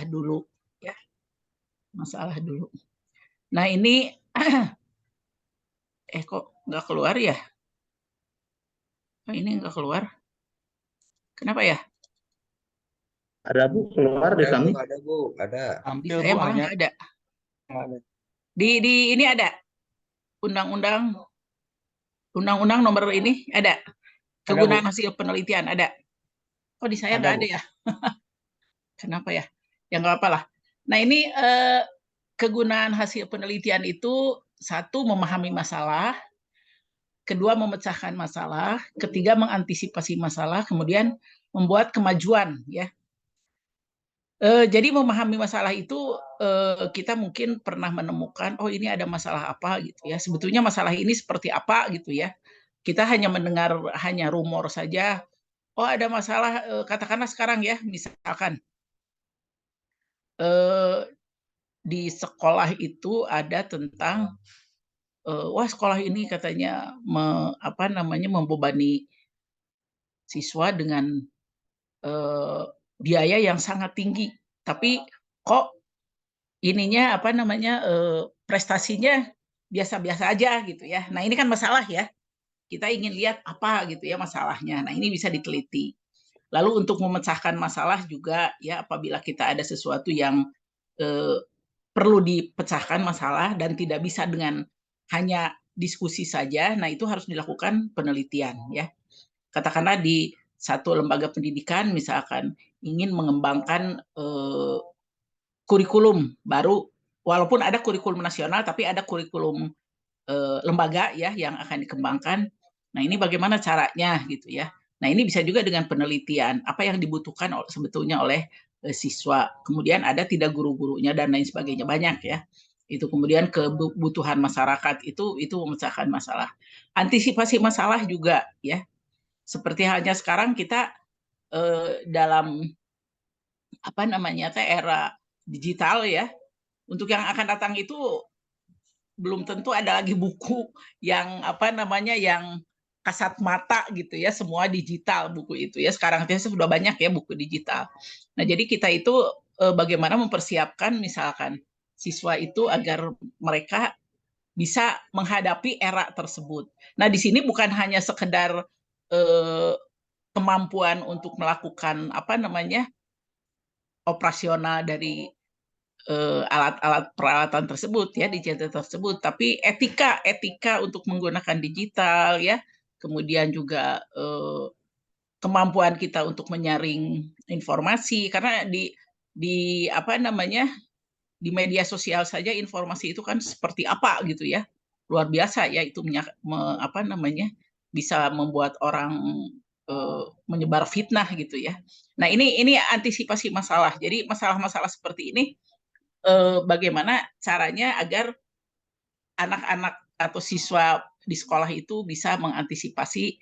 dulu ya, masalah dulu. Nah ini kok nggak keluar ya? Ini nggak keluar. Kenapa ya? Ada Bu, keluar di kami. Ada Bu, ada. Di Ambil saya Bu, malah hanya nggak ada. Di ini ada undang-undang nomor ini ada kegunaan Bu. hasil penelitian ada. Kok di saya Ada nggak Bu. ada ya? Kenapa ya? Ya nggak apa-apa lah. Nah ini kegunaan hasil penelitian itu satu memahami masalah, kedua memecahkan masalah, ketiga mengantisipasi masalah, kemudian membuat kemajuan ya. Jadi memahami masalah itu kita mungkin pernah menemukan oh ini ada masalah apa gitu ya. Sebetulnya masalah ini seperti apa gitu ya. Kita hanya mendengar hanya rumor saja. Oh ada masalah katakanlah sekarang ya misalkan di sekolah itu ada tentang wah sekolah ini katanya membebani siswa dengan biaya yang sangat tinggi. Tapi kok ininya prestasinya biasa-biasa aja gitu ya. Nah, ini kan masalah ya. Kita ingin lihat apa gitu ya masalahnya. Nah, ini bisa diteliti. Lalu untuk memecahkan masalah juga ya apabila kita ada sesuatu yang perlu dipecahkan masalah dan tidak bisa dengan hanya diskusi saja, nah itu harus dilakukan penelitian ya. Katakanlah di satu lembaga pendidikan misalkan ingin mengembangkan kurikulum baru, walaupun ada kurikulum nasional tapi ada kurikulum lembaga ya yang akan dikembangkan. Nah ini bagaimana caranya gitu ya. Nah ini bisa juga dengan penelitian apa yang dibutuhkan sebetulnya oleh siswa. Kemudian ada tidak guru-gurunya dan lain sebagainya banyak ya. Itu kemudian kebutuhan masyarakat itu memecahkan masalah. Antisipasi masalah juga ya. Seperti halnya sekarang kita dalam era digital ya. Untuk yang akan datang itu belum tentu ada lagi buku yang yang kasat mata gitu ya, semua digital buku itu ya. Sekarang sudah banyak ya buku digital. Nah, jadi kita itu bagaimana mempersiapkan misalkan siswa itu agar mereka bisa menghadapi era tersebut. Nah, di sini bukan hanya sekedar kemampuan untuk melakukan operasional dari alat-alat peralatan tersebut ya digital tersebut, tapi etika untuk menggunakan digital ya, kemudian juga kemampuan kita untuk menyaring informasi karena di media sosial saja informasi itu kan seperti apa gitu ya, luar biasa ya itu bisa membuat orang menyebar fitnah gitu ya. Nah ini antisipasi masalah. Jadi masalah-masalah seperti ini bagaimana caranya agar anak-anak atau siswa di sekolah itu bisa mengantisipasi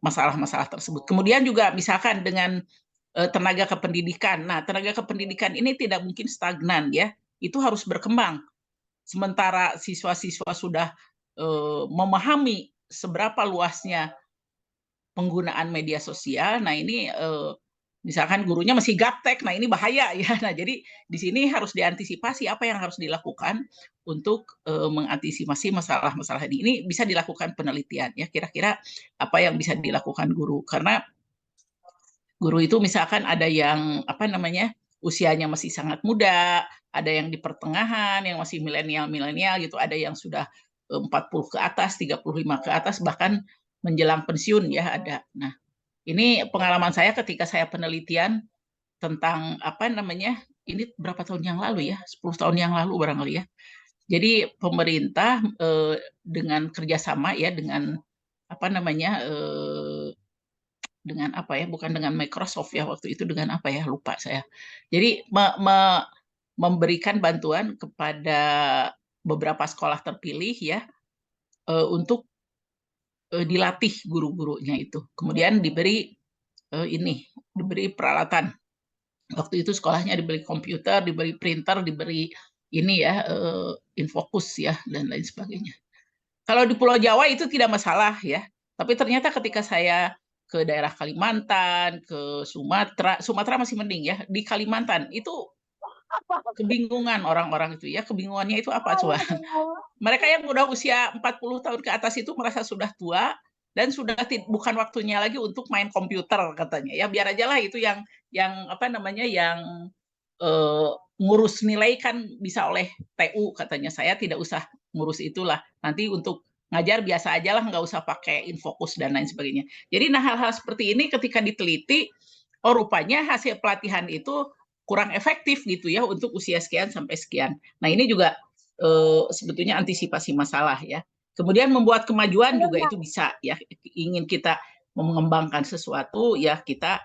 masalah-masalah tersebut. Kemudian juga misalkan dengan tenaga kependidikan. Nah, tenaga kependidikan ini tidak mungkin stagnan ya. Itu harus berkembang. Sementara siswa-siswa sudah memahami seberapa luasnya penggunaan media sosial. Nah, ini misalkan gurunya masih gaptek, nah ini bahaya ya. Nah, jadi di sini harus diantisipasi apa yang harus dilakukan untuk mengantisipasi masalah-masalah ini. Ini bisa dilakukan penelitian ya, kira-kira apa yang bisa dilakukan guru. Karena guru itu misalkan ada yang usianya masih sangat muda, ada yang di pertengahan, yang masih milenial gitu, ada yang sudah 40 ke atas, 35 ke atas, bahkan menjelang pensiun ya ada. Nah, ini pengalaman saya ketika saya penelitian tentang ini berapa tahun yang lalu ya, 10 tahun yang lalu barangkali ya. Jadi pemerintah dengan kerjasama ya dengan bukan dengan Microsoft ya waktu itu, dengan lupa saya. Jadi memberikan bantuan kepada beberapa sekolah terpilih ya untuk dilatih guru-gurunya itu. Kemudian diberi peralatan. Waktu itu sekolahnya diberi komputer, diberi printer, diberi infocus ya dan lain sebagainya. Kalau di Pulau Jawa itu tidak masalah ya. Tapi ternyata ketika saya ke daerah Kalimantan, ke Sumatera. Sumatera masih mending ya. Di Kalimantan itu kebingungan orang-orang itu ya. Kebingungannya itu apa coba? Mereka yang udah usia 40 tahun ke atas itu merasa sudah tua dan sudah bukan waktunya lagi untuk main komputer katanya. Ya biar aja lah itu yang apa namanya yang ngurus nilai kan bisa oleh TU katanya. Saya tidak usah ngurus itulah. Nanti untuk ngajar biasa aja lah, nggak usah pakai Infocus dan lain sebagainya. Jadi nah hal-hal seperti ini ketika diteliti, oh rupanya hasil pelatihan itu kurang efektif gitu ya untuk usia sekian sampai sekian. Nah ini juga sebetulnya antisipasi masalah ya. Kemudian membuat kemajuan juga itu bisa ya. Ingin kita mengembangkan sesuatu ya kita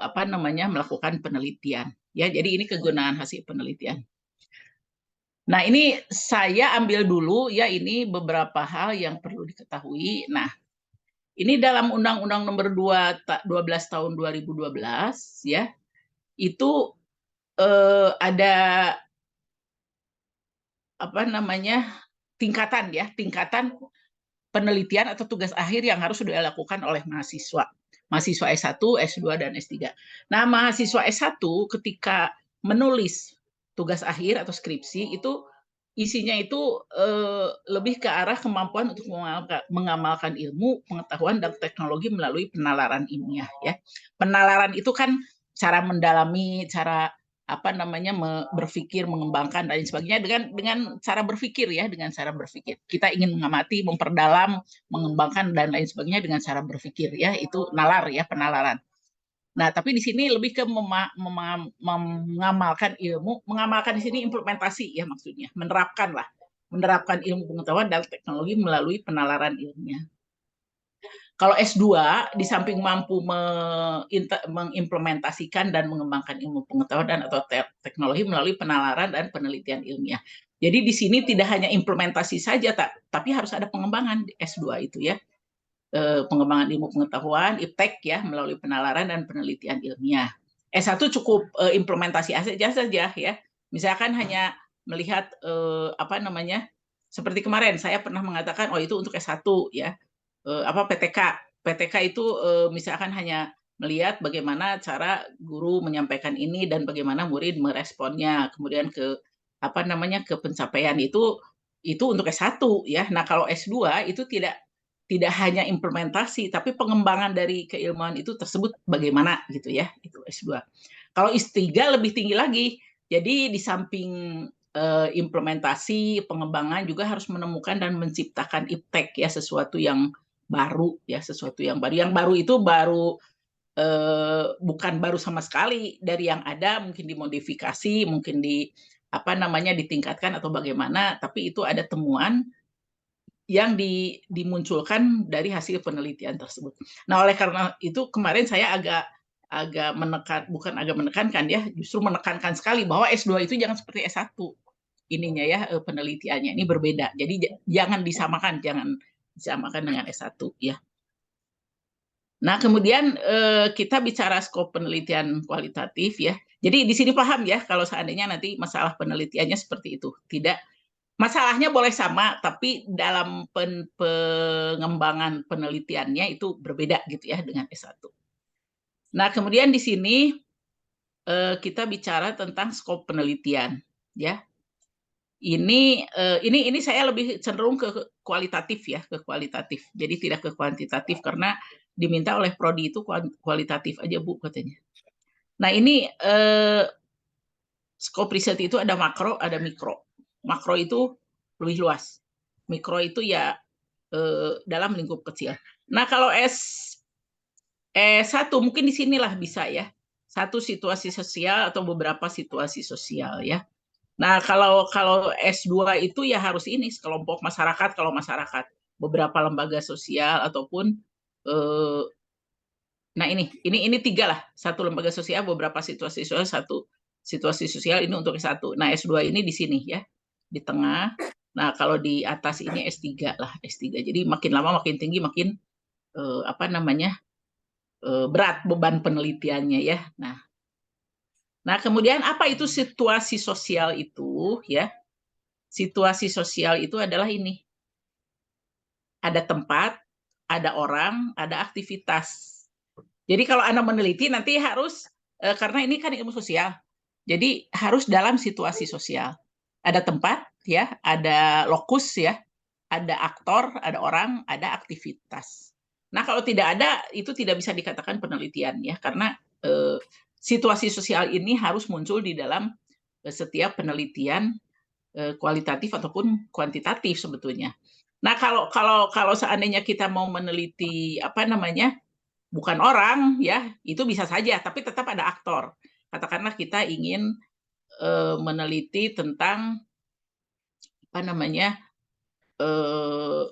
apa namanya melakukan penelitian ya. Jadi ini kegunaan hasil penelitian. Nah, ini saya ambil dulu ya ini beberapa hal yang perlu diketahui. Nah, ini dalam Undang-Undang Nomor 12 tahun 2012 ya. Itu ada apa namanya? tingkatan penelitian atau tugas akhir yang harus dilakukan oleh mahasiswa. Mahasiswa S1, S2, dan S3. Nah, mahasiswa S1 ketika menulis tugas akhir atau skripsi itu isinya itu lebih ke arah kemampuan untuk mengamalkan ilmu, pengetahuan, dan teknologi melalui penalaran ilmiah. Ya. Penalaran itu kan cara mendalami, cara apa namanya berpikir, mengembangkan dan sebagainya dengan cara berpikir ya, dengan cara berpikir. Kita ingin mengamati, memperdalam, mengembangkan dan lain sebagainya dengan cara berpikir ya, itu nalar ya, penalaran. Nah, tapi di sini lebih ke mengamalkan ilmu, mengamalkan di sini implementasi ya maksudnya, menerapkan ilmu pengetahuan dan teknologi melalui penalaran ilmiah. Kalau S2 di samping mampu mengimplementasikan dan mengembangkan ilmu pengetahuan dan atau teknologi melalui penalaran dan penelitian ilmiah. Jadi di sini tidak hanya implementasi saja, tapi harus ada pengembangan di S2 itu ya. Pengembangan ilmu pengetahuan, IPTEK ya, melalui penalaran dan penelitian ilmiah. S1 cukup implementasi saja ya. Misalkan hanya melihat apa namanya? Seperti kemarin saya pernah mengatakan oh itu untuk S1 ya. Apa PTK. PTK itu misalkan hanya melihat bagaimana cara guru menyampaikan ini dan bagaimana murid meresponnya. Kemudian ke apa namanya ke pencapaian itu untuk S1 ya. Nah, kalau S2 itu tidak hanya implementasi tapi pengembangan dari keilmuan itu tersebut bagaimana gitu ya. Itu S2. Kalau S3 lebih tinggi lagi. Jadi di samping implementasi, pengembangan juga harus menemukan dan menciptakan IPTEK ya, sesuatu yang baru ya, sesuatu yang baru. Yang baru itu bukan baru sama sekali dari yang ada, mungkin dimodifikasi, mungkin apa namanya ditingkatkan atau bagaimana, tapi itu ada temuan yang dimunculkan dari hasil penelitian tersebut. Nah, oleh karena itu kemarin saya agak bukan agak menekankan ya, justru menekankan sekali bahwa S2 itu jangan seperti S1 ininya ya, penelitiannya ini berbeda. Jadi jangan disamakan dengan S1 ya. Nah, kemudian kita bicara skop penelitian kualitatif ya. Jadi di sini paham ya kalau seandainya nanti masalah penelitiannya seperti itu. Tidak, masalahnya boleh sama, tapi dalam pengembangan penelitiannya itu berbeda gitu ya dengan S1. Nah, kemudian di sini kita bicara tentang skop penelitian ya. Ini saya lebih cenderung ke kualitatif ya, ke kualitatif. Jadi tidak ke kuantitatif karena diminta oleh prodi itu kualitatif aja Bu katanya. Nah, ini skop riset itu ada makro, ada mikro. Makro itu lebih luas. Mikro itu ya dalam lingkup kecil. Nah, kalau S1 mungkin di sinilah bisa ya. Satu situasi sosial atau beberapa situasi sosial ya. Nah, kalau S2 itu ya harus ini sekelompok masyarakat, kalau masyarakat beberapa lembaga sosial ataupun nah ini tiga lah, satu lembaga sosial, beberapa situasi sosial, satu situasi sosial ini untuk S1. Nah, S2 ini di sini ya, di tengah. Nah, kalau di atas ini S3 lah, S3. Jadi makin lama makin tinggi makin apa namanya? Berat beban penelitiannya ya. Nah, kemudian apa itu situasi sosial itu ya? Situasi sosial itu adalah ini. Ada tempat, ada orang, ada aktivitas. Jadi kalau Anda meneliti nanti harus, karena ini kan ilmu sosial, jadi harus dalam situasi sosial. Ada tempat, ya, ada lokus, ya, ada aktor, ada orang, ada aktivitas. Nah, kalau tidak ada, itu tidak bisa dikatakan penelitian, ya, karena situasi sosial ini harus muncul di dalam setiap penelitian kualitatif ataupun kuantitatif sebetulnya. Nah, kalau seandainya kita mau meneliti apa namanya, bukan orang, ya, itu bisa saja, tapi tetap ada aktor. Katakanlah kita ingin meneliti tentang apa namanya, eh,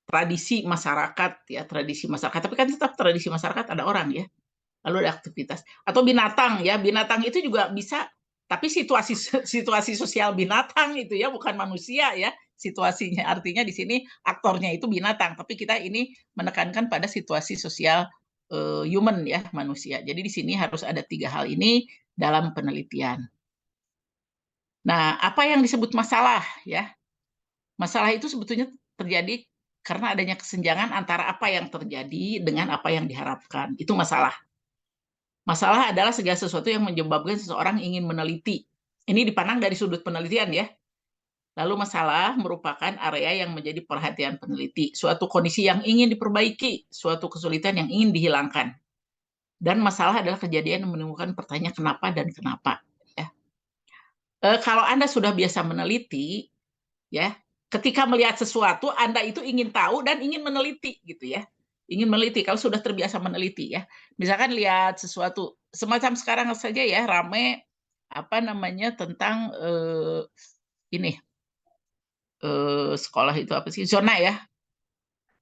tradisi masyarakat, ya, tradisi masyarakat, tapi kan tetap tradisi masyarakat ada orang, ya, lalu ada aktivitas, atau binatang, ya, binatang itu juga bisa, tapi situasi situasi sosial binatang itu, ya, bukan manusia, ya, situasinya, artinya di sini aktornya itu binatang, tapi kita ini menekankan pada situasi sosial human, ya, manusia. Jadi di sini harus ada 3 hal ini dalam penelitian. Nah, apa yang disebut masalah, ya? Masalah itu sebetulnya terjadi karena adanya kesenjangan antara apa yang terjadi dengan apa yang diharapkan. Itu masalah. Masalah adalah segala sesuatu yang menyebabkan seseorang ingin meneliti. Ini dipandang dari sudut penelitian, ya. Lalu masalah merupakan area yang menjadi perhatian peneliti, suatu kondisi yang ingin diperbaiki, suatu kesulitan yang ingin dihilangkan. Dan masalah adalah kejadian yang menimbulkan pertanyaan kenapa dan kenapa. Ya. Kalau Anda sudah biasa meneliti, ya, ketika melihat sesuatu Anda itu ingin tahu dan ingin meneliti, gitu, ya, ingin meneliti kalau sudah terbiasa meneliti, ya, misalkan lihat sesuatu semacam sekarang saja, ya, rame apa namanya tentang ini sekolah itu apa sih, zona, ya,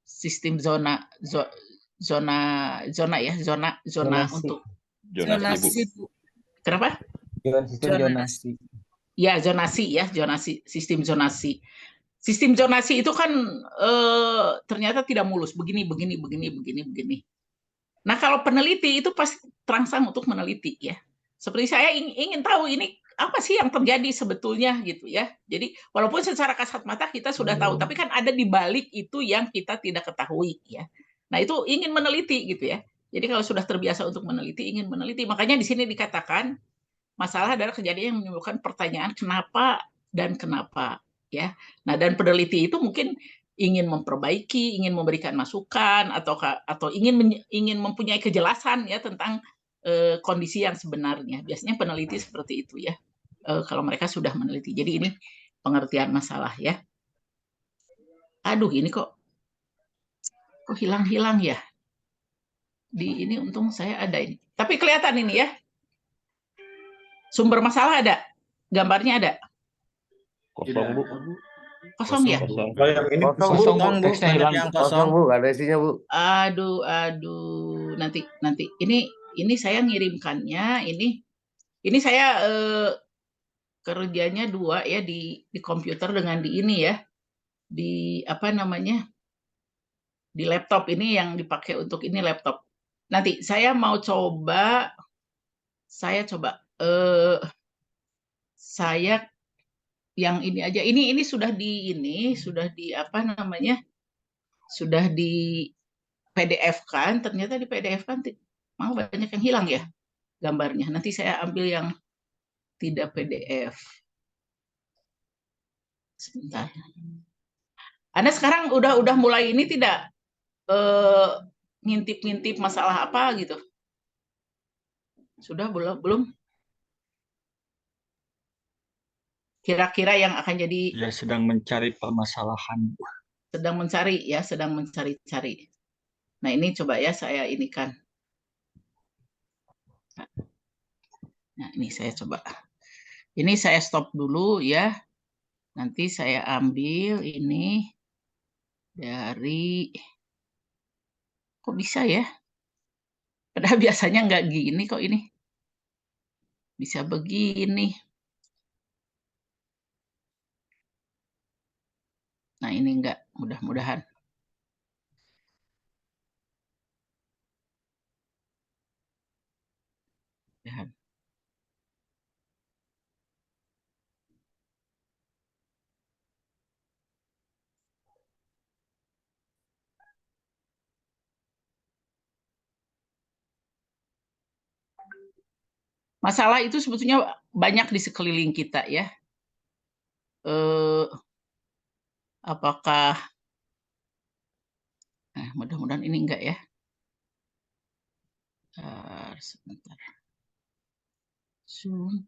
sistem zona zona zona, ya, zona zona Zonasi. untuk Zonasi, Bu. kenapa, Sistem zonasi. ya, zonasi, ya, zonasi, sistem zonasi. Sistem zonasi itu kan ternyata tidak mulus, begini, begini, begini, begini, begini. Nah, kalau peneliti itu pasti terangsang untuk meneliti, ya. Seperti saya ingin tahu ini apa sih yang terjadi sebetulnya, gitu, ya. Jadi walaupun secara kasat mata kita sudah tahu, tapi kan ada di balik itu yang kita tidak ketahui, ya. Nah, itu ingin meneliti, gitu, ya. Jadi kalau sudah terbiasa untuk meneliti, ingin meneliti, makanya di sini dikatakan masalah adalah kejadian yang menimbulkan pertanyaan kenapa dan kenapa, ya. Nah, dan peneliti itu mungkin ingin memperbaiki, ingin memberikan masukan atau ingin mempunyai kejelasan, ya, tentang kondisi yang sebenarnya. Biasanya peneliti seperti itu, ya. Kalau mereka sudah meneliti. Jadi ini pengertian masalah, ya. Aduh, ini kok hilang-hilang, ya. Di ini untung saya ada ini. Tapi kelihatan ini, ya. Sumber masalah ada, gambarnya ada. Kosong, Bu. Kosong, ya. Kosong. Oh, yang ini Kosong, Bu. Kosong, Bu. Teksnya Banyak hilang. yang Kosong, kosong. Bu. Gak ada isinya, Bu. Aduh, nanti ini saya ngirimkannya ini saya kerjanya 2, ya, di komputer dengan di ini, ya, di apa namanya, di laptop ini yang dipakai untuk ini laptop. Nanti saya mau coba, saya yang ini aja. Ini sudah di apa namanya, sudah di PDF kan, ternyata di PDF kan mau banyak yang hilang, ya, gambarnya. Nanti saya ambil yang tidak PDF. Sebentar. Anda sekarang udah mulai ini tidak ngintip-ngintip masalah apa gitu? Sudah belum? Kira-kira yang akan jadi Ya, sedang mencari permasalahan. sedang mencari-cari. Nah, ini coba, ya, saya ini kan. Nah, ini saya coba. Ini saya stop dulu, ya. Nanti saya ambil ini dari, kok bisa, ya? Padahal biasanya nggak gini kok ini. Bisa begini. Nah, ini enggak, mudah-mudahan. Masalah itu sebetulnya banyak di sekeliling kita ya. Apakah mudah-mudahan ini enggak ya. Sebentar. Zoom.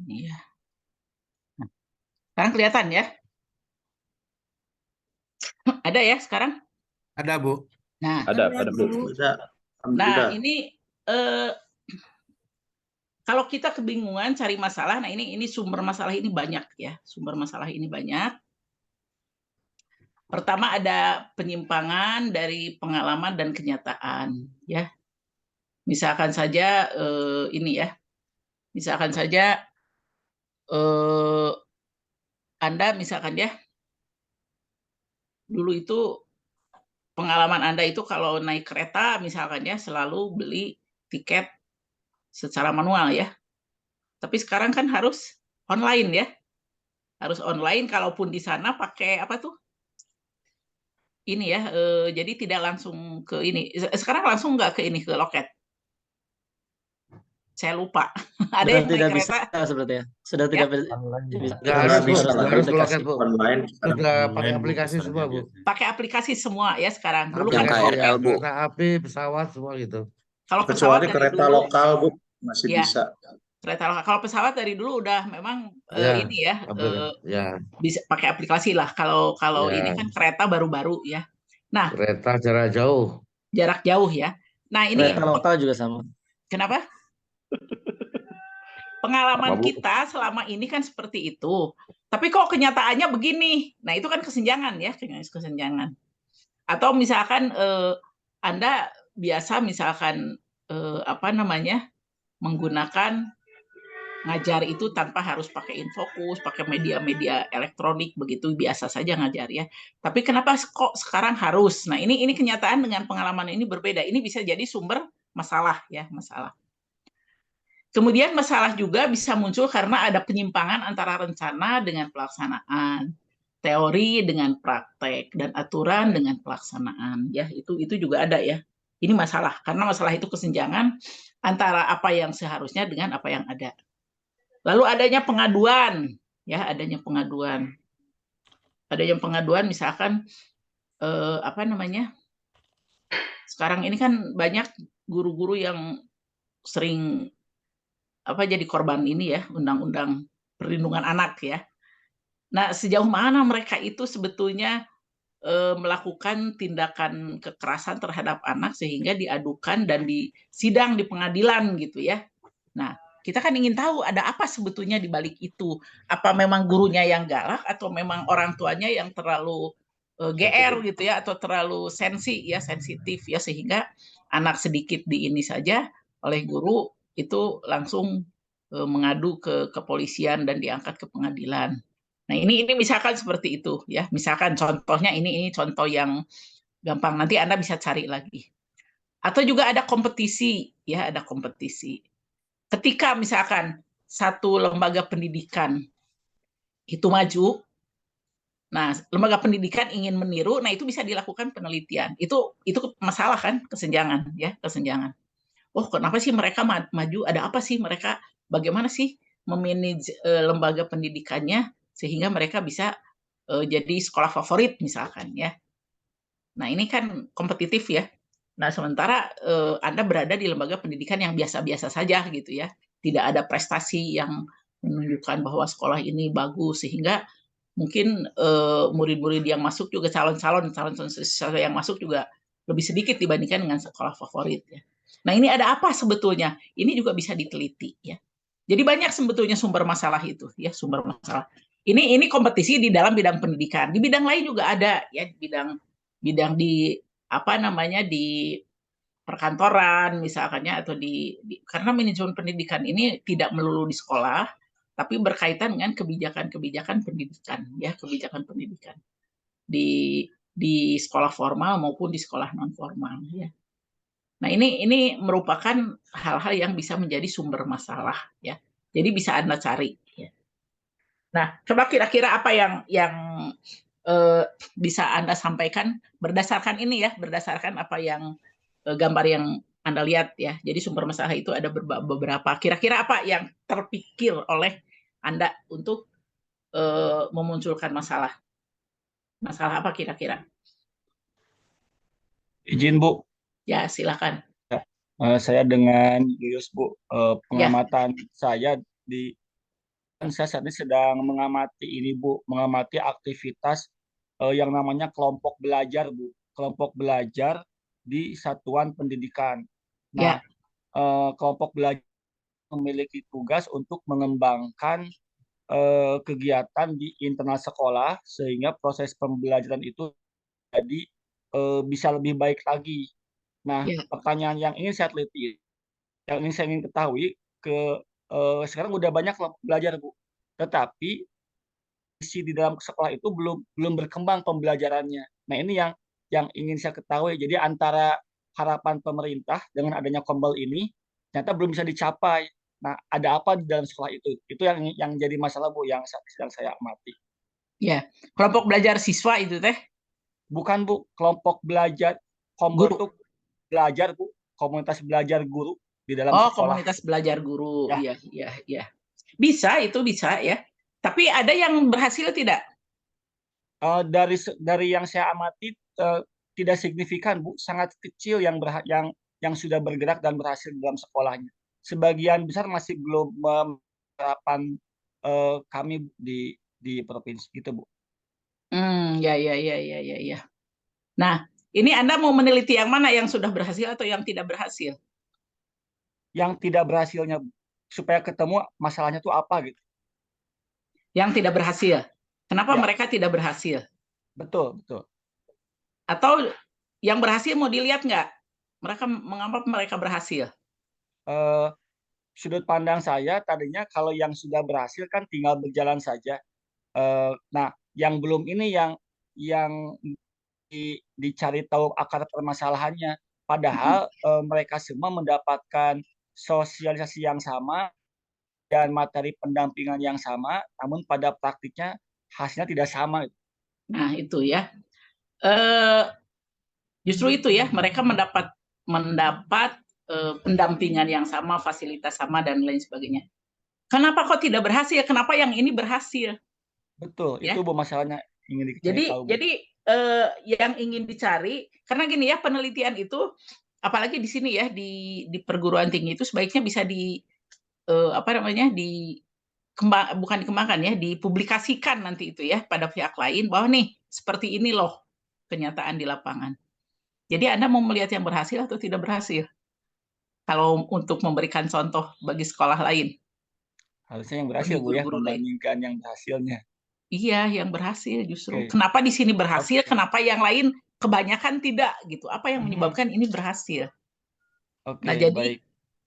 Ini ya. Nah, sekarang kelihatan ya? Ada ya sekarang? Ada, Bu. Nah, Ada, Bu. nah ini kalau kita kebingungan cari masalah, nah ini sumber masalah ini banyak ya. Sumber masalah ini banyak. Pertama ada penyimpangan dari pengalaman dan kenyataan ya. Misalkan saja ini ya. Misalkan saja Anda misalkan ya dulu itu pengalaman Anda itu kalau naik kereta misalkan ya selalu beli tiket secara manual ya. Tapi sekarang kan harus online ya. Harus online, kalaupun di sana pakai apa tuh? Ini ya, jadi tidak langsung ke ini. Sekarang langsung nggak ke ini, ke loket. Saya lupa. Ada yang Sudah naik tidak kereta. bisa seperti ya. Sudah tidak bisa. Nggak harus, Bu. bisa, Nggak harus ke loket, Bu. Online. Sudah pakai Online, Bu, aplikasi pesannya semua, Bu. biasanya. Pakai aplikasi semua ya sekarang. Dulu Yang kan KRL, Bu. Kereta api, pesawat, semua gitu. kalau pesawat Kecuali dari kereta dulu, lokal, Bu, masih ya, bisa. kereta lokal. Kalau pesawat dari dulu udah memang Ya, ini ya, ya, bisa pakai aplikasi lah. Kalau Ya. ini kan kereta baru-baru ya. Nah, kereta jarak jauh. jarak jauh ya. Nah, ini Kereta lokal juga sama. kenapa? Pengalaman Apa, Bu? kita selama ini kan seperti itu. Tapi kok kenyataannya begini? Nah, itu kan kesenjangan ya, kesenjangan. Atau misalkan Anda biasa misalkan apa namanya? Menggunakan ngajar itu tanpa harus pakai Infokus, pakai media-media elektronik, begitu biasa saja ngajar ya. Tapi kenapa kok sekarang harus? Nah, ini kenyataan dengan pengalaman ini berbeda. Ini bisa jadi sumber masalah ya, masalah. Kemudian masalah juga bisa muncul karena ada penyimpangan antara rencana dengan pelaksanaan, teori dengan praktek, dan aturan dengan pelaksanaan. Ya, itu juga ada ya. Ini masalah karena masalah itu kesenjangan antara apa yang seharusnya dengan apa yang ada. Lalu adanya pengaduan, ya adanya pengaduan. Adanya pengaduan misalkan apa namanya? Sekarang ini kan banyak guru-guru yang sering apa jadi korban ini ya, undang-undang perlindungan anak ya. Nah, sejauh mana mereka itu sebetulnya melakukan tindakan kekerasan terhadap anak sehingga diadukan dan disidang di pengadilan gitu ya. Nah, kita kan ingin tahu ada apa sebetulnya di balik itu. Apa memang gurunya yang galak atau memang orang tuanya yang terlalu GR gitu ya atau terlalu sensitif ya sehingga anak sedikit di ini saja oleh guru itu langsung mengadu ke kepolisian dan diangkat ke pengadilan. Nah, ini misalkan seperti itu ya. Misalkan contohnya ini contoh yang gampang, nanti Anda bisa cari lagi. Atau juga ada kompetisi ya, ada kompetisi. Ketika misalkan satu lembaga pendidikan itu maju, nah lembaga pendidikan ingin meniru, nah itu bisa dilakukan penelitian. Itu masalah kan, kesenjangan ya, kesenjangan. Oh, kenapa sih mereka maju? Ada apa sih mereka? Bagaimana sih memanage lembaga pendidikannya sehingga mereka bisa jadi sekolah favorit misalkan ya. Nah, ini kan kompetitif ya. Nah, sementara Anda berada di lembaga pendidikan yang biasa-biasa saja gitu ya. Tidak ada prestasi yang menunjukkan bahwa sekolah ini bagus sehingga mungkin murid-murid yang masuk juga calon-calon siswa yang masuk juga lebih sedikit dibandingkan dengan sekolah favorit ya. Nah, ini ada apa sebetulnya? Ini juga bisa diteliti ya. Jadi banyak sebetulnya sumber masalah itu ya, sumber masalah. Ini kompetisi di dalam bidang pendidikan. Di bidang lain juga ada ya, bidang di apa namanya di perkantoran misalkannya atau karena manajemen pendidikan ini tidak melulu di sekolah tapi berkaitan dengan kebijakan pendidikan ya, kebijakan pendidikan di sekolah formal maupun di sekolah non formal ya. Nah, ini merupakan hal-hal yang bisa menjadi sumber masalah ya. Jadi bisa Anda cari ya. Nah, coba kira-kira apa yang bisa Anda sampaikan berdasarkan ini ya, berdasarkan apa yang gambar yang Anda lihat ya. Jadi sumber masalah itu ada beberapa. Kira-kira apa yang terpikir oleh Anda untuk memunculkan masalah? Masalah apa kira-kira? Izin Bu, Ya, silakan. saya dengan Yuyus Bu, Ya, pengamatan saya kan saya saat ini sedang mengamati ini Bu, mengamati aktivitas yang namanya kelompok belajar Bu, kelompok belajar di satuan pendidikan. Nah, ya, kelompok belajar memiliki tugas untuk mengembangkan kegiatan di internal sekolah sehingga proses pembelajaran itu jadi bisa lebih baik lagi. Nah, ya. pertanyaan yang ingin saya teliti, yang ingin saya ketahui sekarang udah banyak kelompok belajar Bu, tetapi isi di dalam sekolah itu belum belum berkembang pembelajarannya. Nah, ini yang ingin saya ketahui. Jadi antara harapan pemerintah dengan adanya Kombel ini ternyata belum bisa dicapai. Nah, ada apa di dalam sekolah itu? Itu yang jadi masalah Bu, yang sedang saya amati. Ya, kelompok belajar siswa itu teh Bukan Bu, kelompok belajar Kombel guru. tuh belajar Bu, komunitas belajar guru di dalam Oh, sekolah. komunitas belajar guru. Ya, Iya, iya, iya. Bisa itu bisa ya. Tapi ada yang berhasil tidak? dari yang saya amati tidak signifikan Bu, sangat kecil yang sudah bergerak dan berhasil dalam sekolahnya. Sebagian besar masih belum menerapkan kami di provinsi itu Bu. Ya, ya, ya, ya, ya, ya. Nah, ini Anda mau meneliti yang mana, yang sudah berhasil atau yang tidak berhasil? Yang tidak berhasilnya Bu, supaya ketemu masalahnya itu apa gitu. Yang tidak berhasil. Kenapa Ya, mereka tidak berhasil? betul, betul. Atau yang berhasil mau dilihat nggak? Mengapa mereka berhasil? Eh, Sudut pandang saya tadinya kalau yang sudah berhasil kan tinggal berjalan saja. Nah, yang belum ini yang dicari tahu akar permasalahannya. Padahal mereka semua mendapatkan sosialisasi yang sama dan materi pendampingan yang sama, namun pada praktiknya hasilnya tidak sama. Nah, itu ya. Eh, Justru itu ya, mereka mendapat pendampingan yang sama, fasilitas sama dan lain sebagainya. Kenapa kok tidak berhasil? Kenapa yang ini berhasil? Betul, itu Ya. Bu masalahnya ingin dicari Jadi tahu Bu. jadi yang ingin dicari, karena gini ya, penelitian itu apalagi di sini ya, di perguruan tinggi itu sebaiknya bisa apa namanya, bukan dikembangkan ya, dipublikasikan nanti itu ya pada pihak lain bahwa nih seperti ini loh kenyataan di lapangan. Jadi Anda mau melihat yang berhasil atau tidak berhasil? Kalau untuk memberikan contoh bagi sekolah lain, Harusnya yang berhasil bagi Bu ya, guru-guru lain. membandingkan yang berhasilnya. Iya, yang berhasil justru. Oke. Kenapa di sini berhasil, Oke. kenapa yang lain kebanyakan tidak gitu? Apa yang Mhm. menyebabkan ini berhasil? Nah, Oke, baik.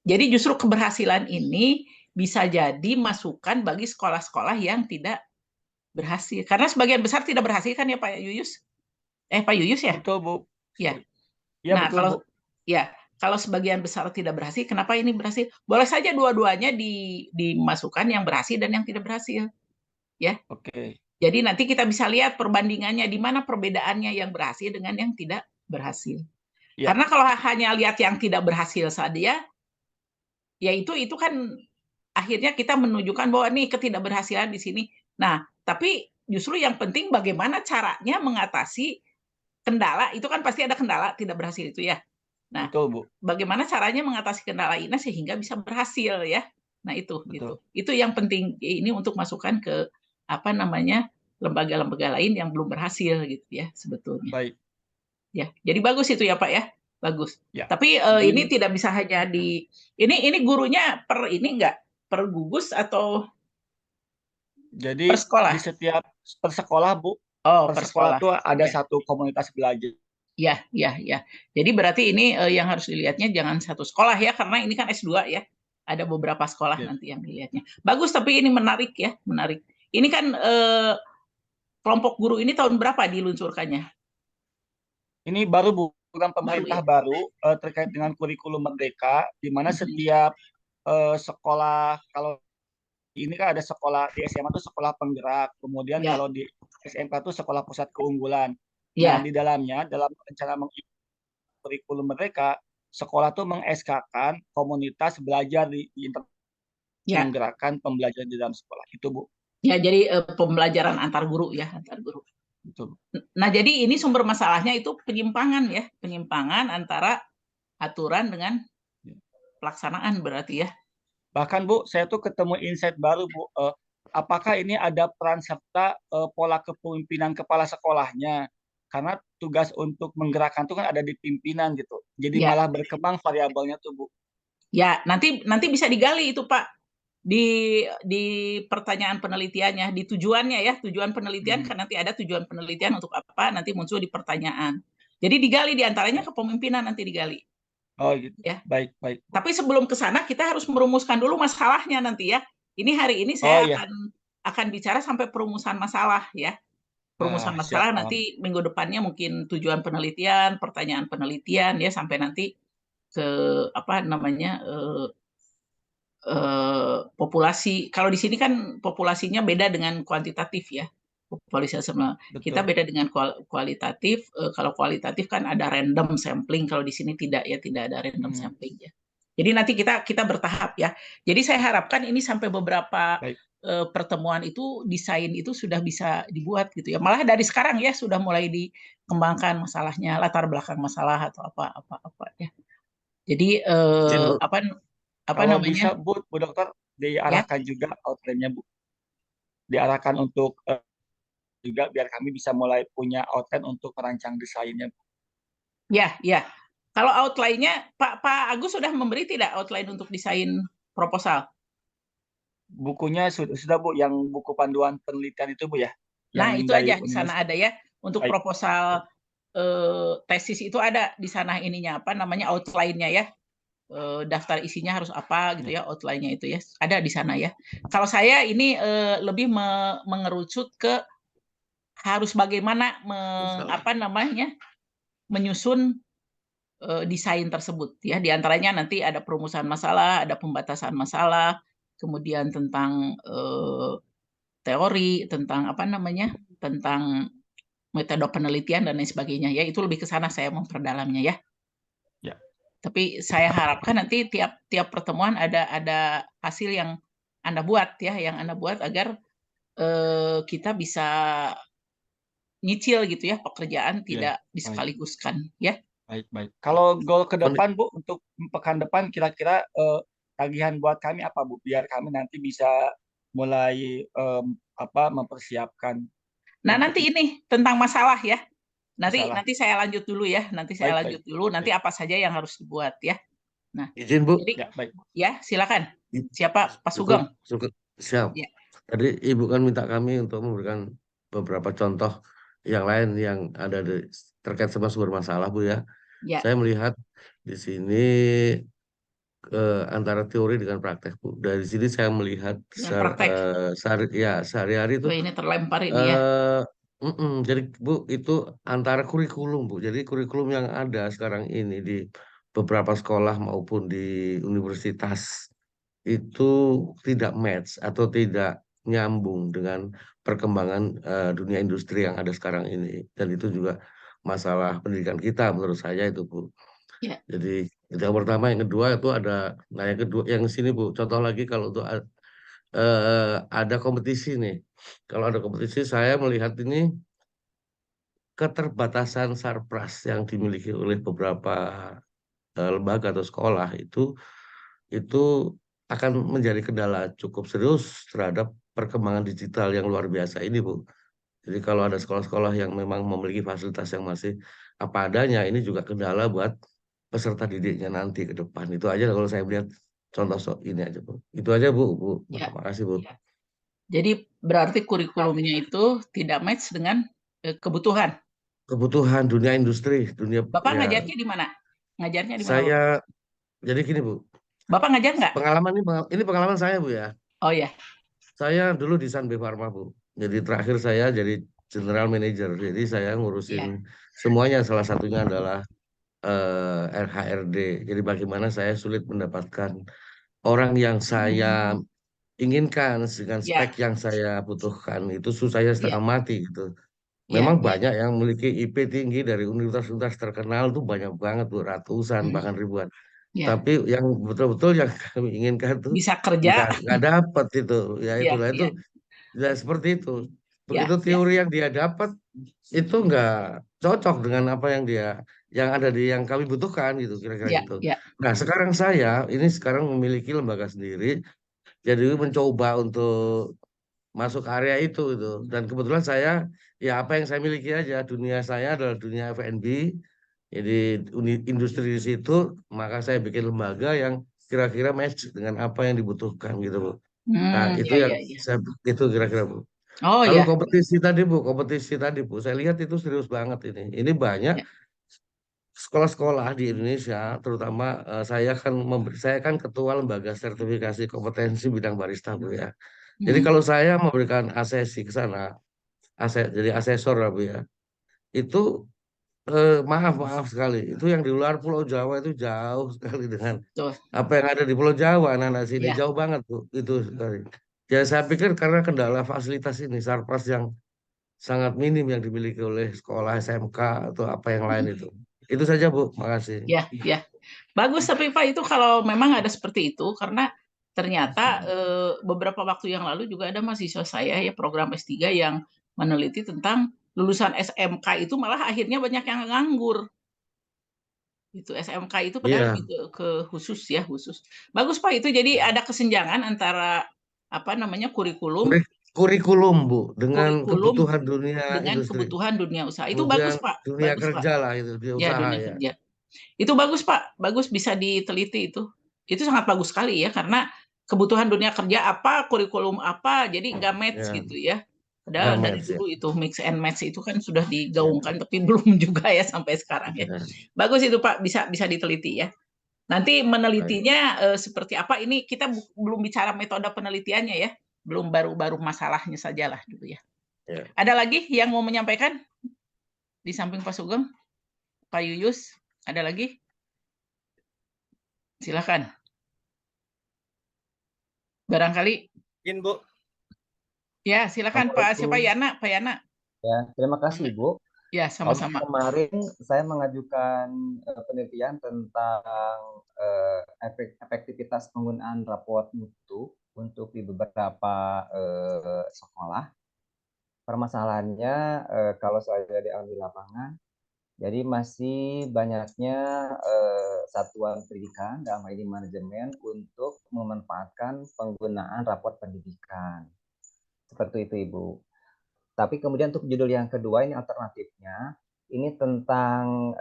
jadi justru keberhasilan ini bisa jadi masukan bagi sekolah-sekolah yang tidak berhasil. Karena sebagian besar tidak berhasil kan ya Pak Yuyus? Pak Yuyus ya? Betul Bu. Ya. Iya Nah, betul Bu. kalau sebagian besar tidak berhasil, kenapa ini berhasil? Boleh saja dua-duanya dimasukkan, yang berhasil dan yang tidak berhasil. Ya. Oke. Jadi nanti kita bisa lihat perbandingannya di mana perbedaannya yang berhasil dengan yang tidak berhasil. Ya. Karena kalau hanya lihat yang tidak berhasil saja, ya itu kan akhirnya kita menunjukkan bahwa nih ketidakberhasilan di sini. Nah, tapi justru yang penting bagaimana caranya mengatasi kendala, itu kan pasti ada kendala tidak berhasil itu ya. Nah, Betul Bu. bagaimana caranya mengatasi kendala ini sehingga bisa berhasil ya. Nah, itu Betul. gitu. Itu yang penting ini untuk masukkan ke apa namanya, lembaga-lembaga lain yang belum berhasil gitu ya sebetulnya. Baik. Ya, jadi bagus itu ya Pak ya, bagus. Ya. Tapi ini Jadi tidak bisa hanya ini gurunya per ini enggak, per gugus atau per sekolah? di setiap per sekolah Bu, Oh, per per sekolah sekolah. tuh ada Ya, satu komunitas belajar. ya, ya, ya. Jadi berarti ini yang harus dilihatnya jangan satu sekolah ya, karena ini kan S2 ya. Ada beberapa sekolah Oke. nanti yang dilihatnya. Bagus, tapi ini menarik ya, menarik. Ini kan kelompok guru ini tahun berapa diluncurkannya? Ini baru Bu, program Baru pemerintah ya? baru terkait dengan kurikulum merdeka, di mana setiap sekolah kalau ini kan ada sekolah di SMA tuh sekolah penggerak, kemudian Ya, kalau di SMK tuh sekolah pusat keunggulan. Nah, ya, di dalamnya dalam rencana kurikulum mereka, sekolah tuh meng-SK-kan komunitas belajar di internet ya, menggerakkan pembelajaran di dalam sekolah. Itu, Bu. ya. Jadi pembelajaran antar guru ya, antar guru. Betul. Nah, jadi ini sumber masalahnya itu penyimpangan ya, penyimpangan antara aturan dengan pelaksanaan berarti ya. Bahkan Bu, saya tuh ketemu insight baru Bu. Apakah ini ada peran serta pola kepemimpinan kepala sekolahnya? Karena tugas untuk menggerakkan itu kan ada di pimpinan gitu. Jadi Ya, malah berkembang variabelnya tuh Bu. ya. Nanti bisa digali itu Pak di pertanyaan penelitiannya, di tujuannya ya, tujuan penelitian kan nanti ada tujuan penelitian untuk apa, nanti muncul di pertanyaan. Jadi digali diantaranya kepemimpinan nanti digali. Oh gitu. Ya. Baik, baik. Tapi sebelum ke sana kita harus merumuskan dulu masalahnya nanti ya. Ini hari ini Oh saya iya. akan bicara sampai perumusan masalah ya. Perumusan masalah Siap, nanti minggu depannya mungkin tujuan penelitian, pertanyaan penelitian ya sampai nanti ke apa namanya populasi. Kalau di sini kan populasinya beda dengan kuantitatif ya. Populasi sama kita betul. beda dengan kualitatif. Kalau kualitatif kan ada random sampling. Kalau di sini tidak ya, tidak ada random sampling ya. Jadi nanti kita bertahap ya. Jadi saya harapkan ini sampai beberapa pertemuan itu desain itu sudah bisa dibuat gitu ya. Malah dari sekarang ya sudah mulai dikembangkan masalahnya, latar belakang masalah atau apa ya. Jadi Izin, Bu. apa Kalau namanya bisa Bu Dokter ya? diarahkan juga outline-nya Bu. Diarahkan untuk juga biar kami bisa mulai punya outline untuk merancang desainnya. Ya, ya. Kalau outline-nya Pak Agus sudah memberi tidak outline untuk desain proposal? Bukunya sudah Bu, yang buku panduan penelitian itu Bu ya. Nah, Yang itu dari aja di sana ada ya. Untuk Baik. proposal tesis itu ada di sana ininya apa namanya outline-nya ya. Daftar isinya harus apa gitu ya, outline-nya itu ya. Ada di sana ya. Kalau saya ini lebih mengerucut ke harus bagaimana apa namanya menyusun desain tersebut ya. Di antaranya nanti ada perumusan masalah, ada pembatasan masalah, kemudian tentang teori, tentang apa namanya, tentang metode penelitian dan lain sebagainya ya. Itu lebih ke sana saya memperdalamnya ya. Ya. Tapi saya harapkan nanti tiap pertemuan ada hasil yang Anda buat ya, yang Anda buat agar kita bisa nyicil gitu ya, pekerjaan tidak disekaliguskan ya. Baik. Kalau goal ke depan Bu, untuk pekan depan kira-kira tagihan buat kami apa Bu? Biar kami nanti bisa mulai mempersiapkan. Nah, nanti ini tentang masalah ya. Nanti saya lanjut dulu ya. Baik. Nanti apa saja yang harus dibuat ya. Nah, Izin, Bu. jadi baik. ya silakan. Siapa Pak Sugeng? Siap. Ya. Tadi Ibu kan minta kami untuk memberikan beberapa contoh yang lain yang ada terkait sama sumber masalah, Bu ya. Ya. Saya melihat di sini antara teori dengan praktek, Bu. Dari sini saya melihat sehari-hari itu ini terlempar ini ya. Jadi Bu, itu antara kurikulum Bu. Jadi kurikulum yang ada sekarang ini di beberapa sekolah maupun di universitas itu tidak match atau tidak nyambung dengan perkembangan dunia industri yang ada sekarang ini. Dan itu juga masalah pendidikan kita menurut saya itu Bu. Ya. Jadi itu yang pertama, yang kedua itu ada, nah yang kedua yang sini Bu, contoh lagi kalau untuk ada kompetisi nih. Kalau ada kompetisi saya melihat ini keterbatasan sarpras yang dimiliki oleh beberapa lembaga atau sekolah itu akan menjadi kendala cukup serius terhadap perkembangan digital yang luar biasa ini, Bu. Jadi kalau ada sekolah-sekolah yang memang memiliki fasilitas yang masih apa adanya, ini juga kendala buat peserta didiknya nanti ke depan. Itu aja kalau saya melihat contoh ini aja, Bu. Itu aja, Bu. Ya. Makasih, Bu. Ya. Jadi berarti kurikulumnya itu tidak match dengan kebutuhan. Kebutuhan dunia industri, dunia. Bapak ya. ngajarnya di mana? Ngajarnya di mana? Saya jadi gini, Bu. Bapak ngajar nggak? Pengalaman ini pengalaman saya, Bu ya. Oh ya. Saya dulu di Sanbe Pharma, Bu. Jadi terakhir saya jadi general manager. Jadi saya ngurusin semuanya. Salah satunya adalah RHRD. Jadi bagaimana saya sulit mendapatkan orang yang saya inginkan dengan Ya, spek yang saya butuhkan itu susahnya ya, setengah mati gitu. ya, Memang ya, banyak yang memiliki IP tinggi dari universitas-universitas terkenal tuh banyak banget tuh, ratusan bahkan ribuan. ya. Tapi yang betul-betul yang kami inginkan tuh Bisa kerja. nggak dapat itu. Ya Ya, itulah itu ya, ya seperti itu. ya, Begitu ya, teori yang dia dapat itu nggak cocok dengan apa yang ada di yang kami butuhkan gitu kira-kira ya, gitu. ya. Nah sekarang sekarang memiliki lembaga sendiri, jadi mencoba untuk masuk area itu gitu. Dan kebetulan saya ya apa yang saya miliki aja, dunia saya adalah dunia F&B, jadi industri di situ, maka saya bikin lembaga yang kira-kira match dengan apa yang dibutuhkan gitu Bu. Nah itu Ya, yang ya, ya. itu kira-kira Bu. Oh Kalau ya, kompetisi tadi Bu, saya lihat itu serius banget ini. Ini banyak ya. sekolah-sekolah di Indonesia, terutama saya kan ketua lembaga sertifikasi kompetensi bidang barista Bu ya. Jadi Hmm. kalau saya memberikan asesi ke sana, jadi asesor lah Bu ya, itu maaf sekali, itu yang di luar Pulau Jawa itu jauh sekali dengan Tuh, apa yang ada di Pulau Jawa, anak-anak sini ya. jauh banget Bu, itu sekali. Ya saya pikir karena kendala fasilitas ini, sarpras yang sangat minim yang dimiliki oleh sekolah SMK atau apa yang lain itu. Itu saja Bu, makasih. Ya, ya. Bagus tapi Pak itu kalau memang ada seperti itu karena ternyata beberapa waktu yang lalu juga ada mahasiswa saya ya program S3 yang meneliti tentang lulusan SMK itu malah akhirnya banyak yang nganggur. Itu SMK itu padahal Iya, lebih ke khusus ya, khusus. Bagus Pak itu jadi ada kesenjangan antara apa namanya kurikulum kurikulum Bu dengan kurikulum kebutuhan dunia dengan industri, kebutuhan dunia usaha. Itu kemudian bagus Pak, dunia bagus Pak. kerja lah itu, dunia Ya usaha dunia ya. kerja. Itu bagus Pak, bagus bisa diteliti itu. Itu sangat bagus sekali ya karena kebutuhan dunia kerja apa, kurikulum apa, jadi nggak match Ya, gitu ya. nggak Padahal dari match ya. dulu itu mix and match itu kan sudah Ya, digaungkan tapi belum juga ya sampai sekarang ya. ya. Bagus itu Pak, bisa bisa diteliti ya. Nanti Baik. menelitinya seperti apa ini kita belum bicara metode penelitiannya ya. Belum baru-baru masalahnya sajalah dulu ya. Ya. Ada lagi yang mau menyampaikan di samping Pak Sugeng? Pak Yuyus, ada lagi? Silakan. Barangkali Mungkin Bu. ya, silakan Pak siapa Assalamualaikum. Pak Yana. Ya, terima kasih Ibu. Ya, Kalau sama-sama. kemarin saya mengajukan penelitian tentang efektivitas penggunaan raport mutu untuk di beberapa sekolah. Permasalahannya kalau saya di lapangan, jadi masih banyaknya satuan pendidikan, dalam hal ini manajemen, untuk memanfaatkan penggunaan raport pendidikan. Seperti itu Ibu. Tapi kemudian untuk judul yang kedua ini alternatifnya, ini tentang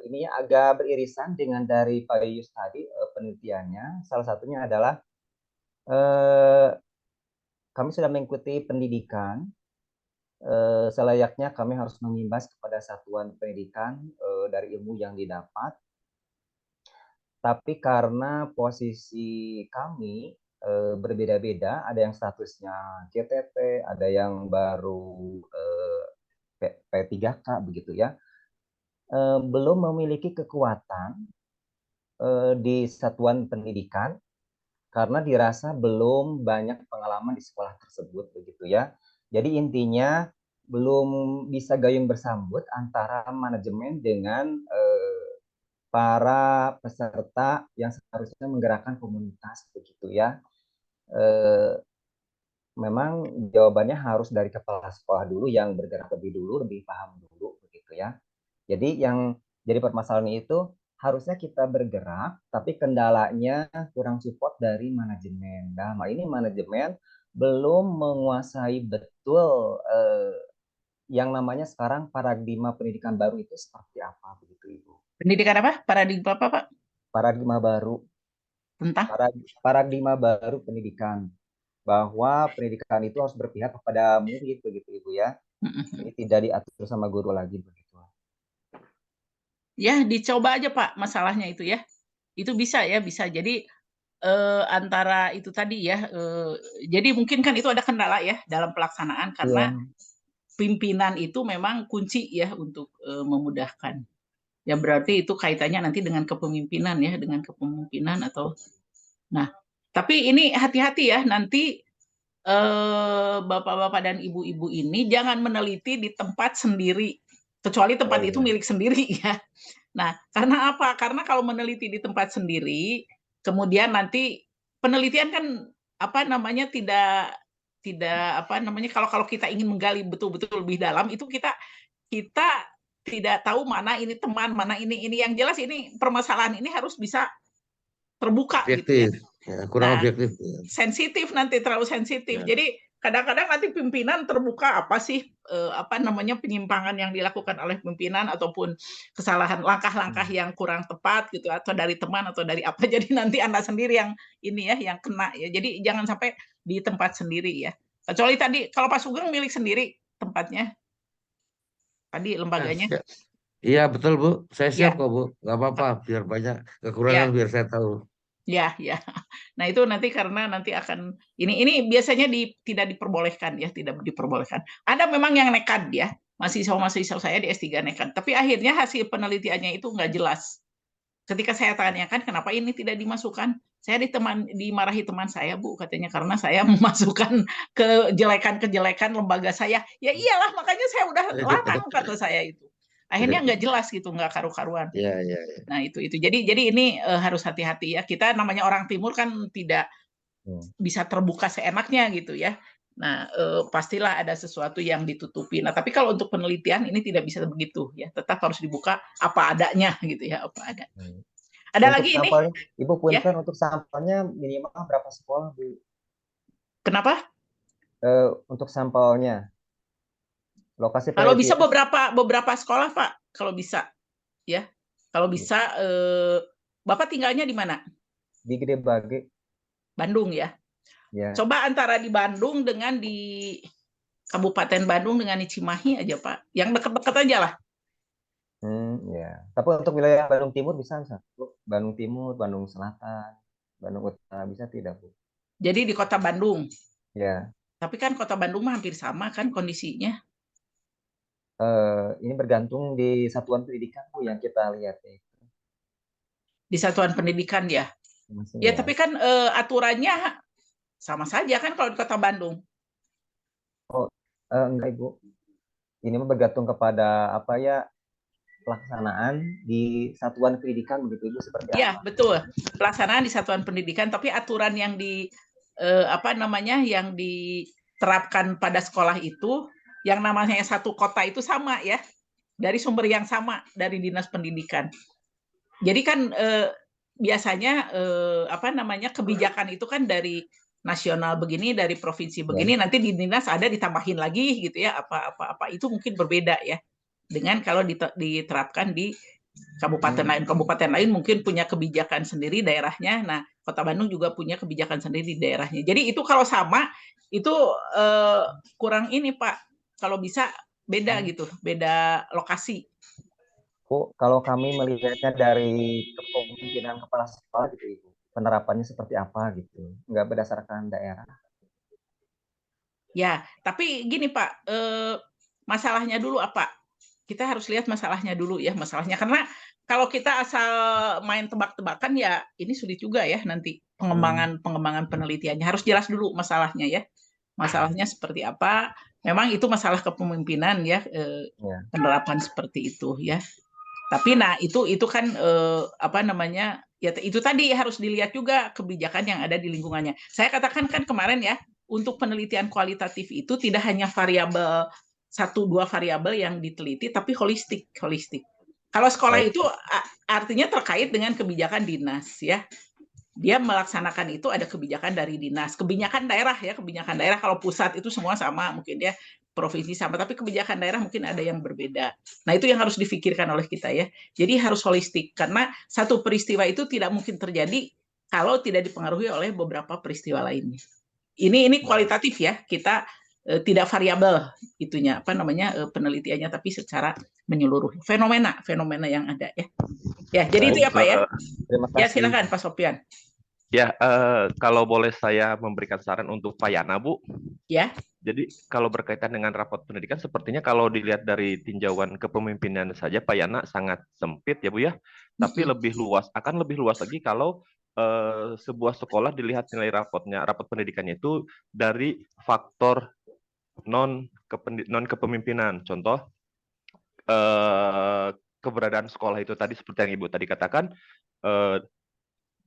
ini agak beririsan dengan dari Pak Yus tadi penelitiannya. Salah satunya adalah kami sudah mengikuti pendidikan, selayaknya kami harus mengimbas kepada satuan pendidikan dari ilmu yang didapat. Tapi karena posisi kami berbeda-beda, ada yang statusnya CTT, ada yang baru P3K begitu ya, belum memiliki kekuatan di satuan pendidikan karena dirasa belum banyak pengalaman di sekolah tersebut begitu ya. Jadi intinya belum bisa gayung bersambut antara manajemen dengan para peserta yang seharusnya menggerakkan komunitas begitu ya. Memang jawabannya harus dari kepala sekolah dulu yang bergerak lebih dulu, lebih paham dulu begitu ya. Jadi yang jadi permasalahan itu harusnya kita bergerak, tapi kendalanya kurang support dari manajemen. Nah, ini manajemen belum menguasai betul yang namanya sekarang paradigma pendidikan baru itu seperti apa begitu Ibu. Pendidikan apa? Paradigma apa, Pak? Paradigma baru. Tentang? Paradigma baru pendidikan. Bahwa pendidikan itu harus berpihak kepada murid begitu Ibu ya. Jadi tidak diatur sama guru lagi begitu. Ya, dicoba aja Pak masalahnya itu ya. Itu bisa ya, bisa. Jadi antara itu tadi ya. Jadi mungkin kan itu ada kendala ya dalam pelaksanaan karena pimpinan itu memang kunci ya untuk memudahkan. Ya berarti itu kaitannya nanti dengan kepemimpinan ya, dengan kepemimpinan atau nah Tapi ini hati-hati ya, nanti bapak-bapak dan ibu-ibu ini jangan meneliti di tempat sendiri, kecuali tempat itu milik sendiri ya. Nah, karena apa? Karena kalau meneliti di tempat sendiri, kemudian nanti penelitian kan apa namanya tidak apa namanya kalau kita ingin menggali betul-betul lebih dalam itu kita tidak tahu mana ini teman, mana ini yang jelas ini permasalahan ini harus bisa terbuka gitu ya. Objektif, ya, kurang Nah, objektif. sensitif nanti terlalu sensitif. Ya. Jadi kadang-kadang nanti pimpinan terbuka apa sih apa namanya penyimpangan yang dilakukan oleh pimpinan ataupun kesalahan langkah-langkah yang kurang tepat gitu atau dari teman atau dari apa. Jadi nanti Anda sendiri yang ini ya yang kena ya. Jadi jangan sampai di tempat sendiri ya. Kecuali tadi kalau Pak Sugeng milik sendiri tempatnya. Tadi lembaganya. Iya betul Bu, saya siap Ya. kok Bu, nggak apa-apa, biar banyak kekurangan Ya. biar saya tahu. Ya. Nah itu nanti karena nanti akan ini biasanya tidak diperbolehkan ya, tidak diperbolehkan. Ada memang yang nekat ya, mahasiswa saya di S3 nekat, tapi akhirnya hasil penelitiannya itu nggak jelas. Ketika saya tanyakan kenapa ini tidak dimasukkan, saya dimarahi teman saya Bu, katanya karena saya memasukkan kejelekan lembaga saya. Ya iyalah makanya saya udah larang kata saya itu. Akhirnya nggak jelas gitu, nggak karu-karuan. Iya. Nah itu. Jadi ini harus hati-hati ya. Kita namanya orang timur kan tidak bisa terbuka seenaknya gitu ya. Nah pastilah ada sesuatu yang ditutupi. Nah tapi kalau untuk penelitian ini tidak bisa begitu ya. Tetap harus dibuka apa adanya gitu ya. Apa ada. Ada Untuk lagi sampel, ini. Ibu punten untuk sampelnya minimal berapa sekolah Bu? Kenapa? Untuk sampelnya. Lokasi Kalau bisa penelitian. beberapa sekolah Pak, kalau bisa ya. Kalau bisa Bapak tinggalnya di mana? Di Gede Bage. Bandung ya. Ya. Coba antara di Bandung dengan di Kabupaten Bandung dengan di Cimahi aja Pak. Yang dekat-dekat aja lah. Ya. Tapi untuk wilayah Bandung Timur bisa Bu? Bandung Timur, Bandung Selatan, Bandung Utara bisa tidak Bu? Jadi di Kota Bandung. Ya. Tapi kan Kota Bandung mah hampir sama kan kondisinya. Ini bergantung di satuan pendidikan Bu yang kita lihat ya. Di satuan pendidikan ya. Ya tapi kan aturannya sama saja kan kalau di Kota Bandung. Oh, enggak Ibu. Ini bergantung kepada apa ya pelaksanaan di satuan pendidikan begitu Ibu seperti apa? Ya betul. Pelaksanaan di satuan pendidikan, tapi aturan yang yang diterapkan pada sekolah itu, yang namanya satu kota itu sama ya, dari sumber yang sama dari dinas pendidikan. Jadi kan biasanya kebijakan itu kan dari nasional begini, dari provinsi begini, nanti di dinas ada ditambahin lagi gitu ya, apa itu mungkin berbeda ya dengan kalau diterapkan di kabupaten lain. Kabupaten lain mungkin punya kebijakan sendiri daerahnya. Nah, Kota Bandung juga punya kebijakan sendiri di daerahnya. Jadi itu kalau sama itu kurang ini Pak. Kalau bisa beda gitu, beda lokasi. Bu, kalau kami melihatnya dari kepemimpinan kepala sekolah gitu Ibu, penerapannya seperti apa gitu, nggak berdasarkan daerah. Ya, tapi gini Pak, masalahnya dulu apa? Kita harus lihat masalahnya dulu ya, masalahnya karena kalau kita asal main tebak-tebakan ya ini sulit juga ya nanti pengembangan penelitiannya harus jelas dulu masalahnya ya. Masalahnya seperti apa? Memang itu masalah kepemimpinan ya, penerapan seperti itu ya. Tapi nah itu kan ya itu tadi harus dilihat juga kebijakan yang ada di lingkungannya. Saya katakan kan kemarin ya, untuk penelitian kualitatif itu tidak hanya variabel 1-2 variabel yang diteliti, tapi holistik. Kalau sekolah itu artinya terkait dengan kebijakan dinas ya. Dia melaksanakan itu ada kebijakan dari dinas, kebijakan daerah ya, kebijakan daerah kalau pusat itu semua sama mungkin ya, provinsi sama, tapi kebijakan daerah mungkin ada yang berbeda. Nah itu yang harus difikirkan oleh kita ya. Jadi harus holistik karena satu peristiwa itu tidak mungkin terjadi kalau tidak dipengaruhi oleh beberapa peristiwa lainnya. Ini kualitatif ya, kita tidak variabel itunya penelitiannya, tapi secara menyeluruh fenomena yang ada ya. Ya jadi itu ya Pak ya. Terima kasih. Ya silakan Pak Sofian. Ya, kalau boleh saya memberikan saran untuk Pak Yana, Bu. Ya. Jadi kalau berkaitan dengan rapot pendidikan, sepertinya kalau dilihat dari tinjauan kepemimpinan saja, Pak Yana sangat sempit ya Bu ya. Tapi akan lebih luas lagi kalau sebuah sekolah dilihat nilai rapot pendidikannya itu dari faktor non kepemimpinan. Contoh, keberadaan sekolah itu tadi seperti yang Ibu tadi katakan,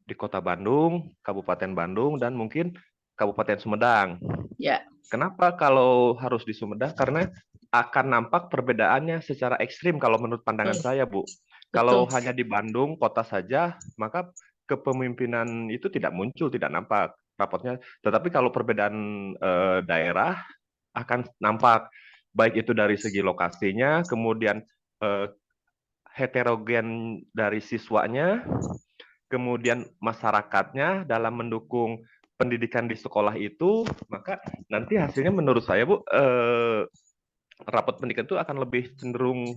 di Kota Bandung, Kabupaten Bandung, dan mungkin Kabupaten Sumedang. Ya. Kenapa kalau harus di Sumedang? Karena akan nampak perbedaannya secara ekstrim kalau menurut pandangan saya, Bu. Kalau hanya di Bandung, kota saja, maka kepemimpinan itu tidak muncul, tidak nampak rapotnya. Tetapi kalau perbedaan daerah akan nampak, baik itu dari segi lokasinya, kemudian heterogen dari siswanya, kemudian masyarakatnya dalam mendukung pendidikan di sekolah itu, maka nanti hasilnya menurut saya, Bu, rapot pendidikan itu akan lebih cenderung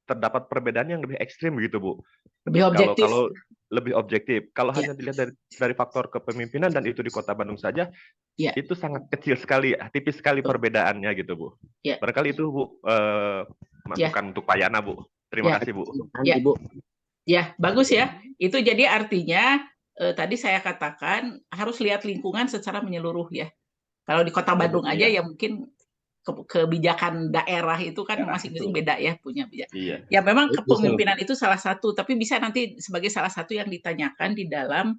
terdapat perbedaan yang lebih ekstrim gitu, Bu. Lebih objektif. Kalau lebih objektif. Kalau Ya. hanya dilihat dari faktor kepemimpinan dan itu di Kota Bandung saja, Ya. itu sangat kecil sekali, tipis sekali perbedaannya gitu, Bu. Ya. Barangkali itu, Bu, masukan untuk Pak Yana, Bu. Terima kasih, Bu. Ya. Ibu. Ya, bagus ya. Itu jadi artinya tadi saya katakan harus lihat lingkungan secara menyeluruh ya. Kalau di Kota Bandung aja ya mungkin kebijakan daerah itu kan masing-masing beda ya, punya bijakan. Iya. Ya memang kepemimpinan itu salah satu, tapi bisa nanti sebagai salah satu yang ditanyakan di dalam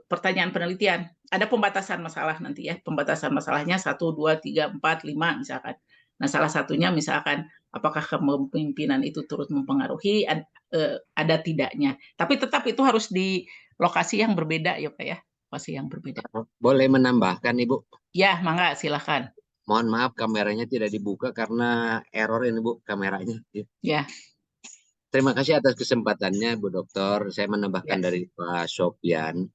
pertanyaan penelitian. Ada pembatasan masalah nanti ya, pembatasan masalahnya 1, 2, 3, 4, 5 misalkan. Nah, salah satunya misalkan apakah kepemimpinan itu turut mempengaruhi, ada tidaknya. Tapi tetap itu harus di lokasi yang berbeda ya Pak ya, lokasi yang berbeda. Boleh menambahkan Ibu? Ya, mangga silakan. Mohon maaf kameranya tidak dibuka karena error ini Bu kameranya. Ya. Terima kasih atas kesempatannya Bu Dokter. Saya menambahkan dari Pak Sopyan.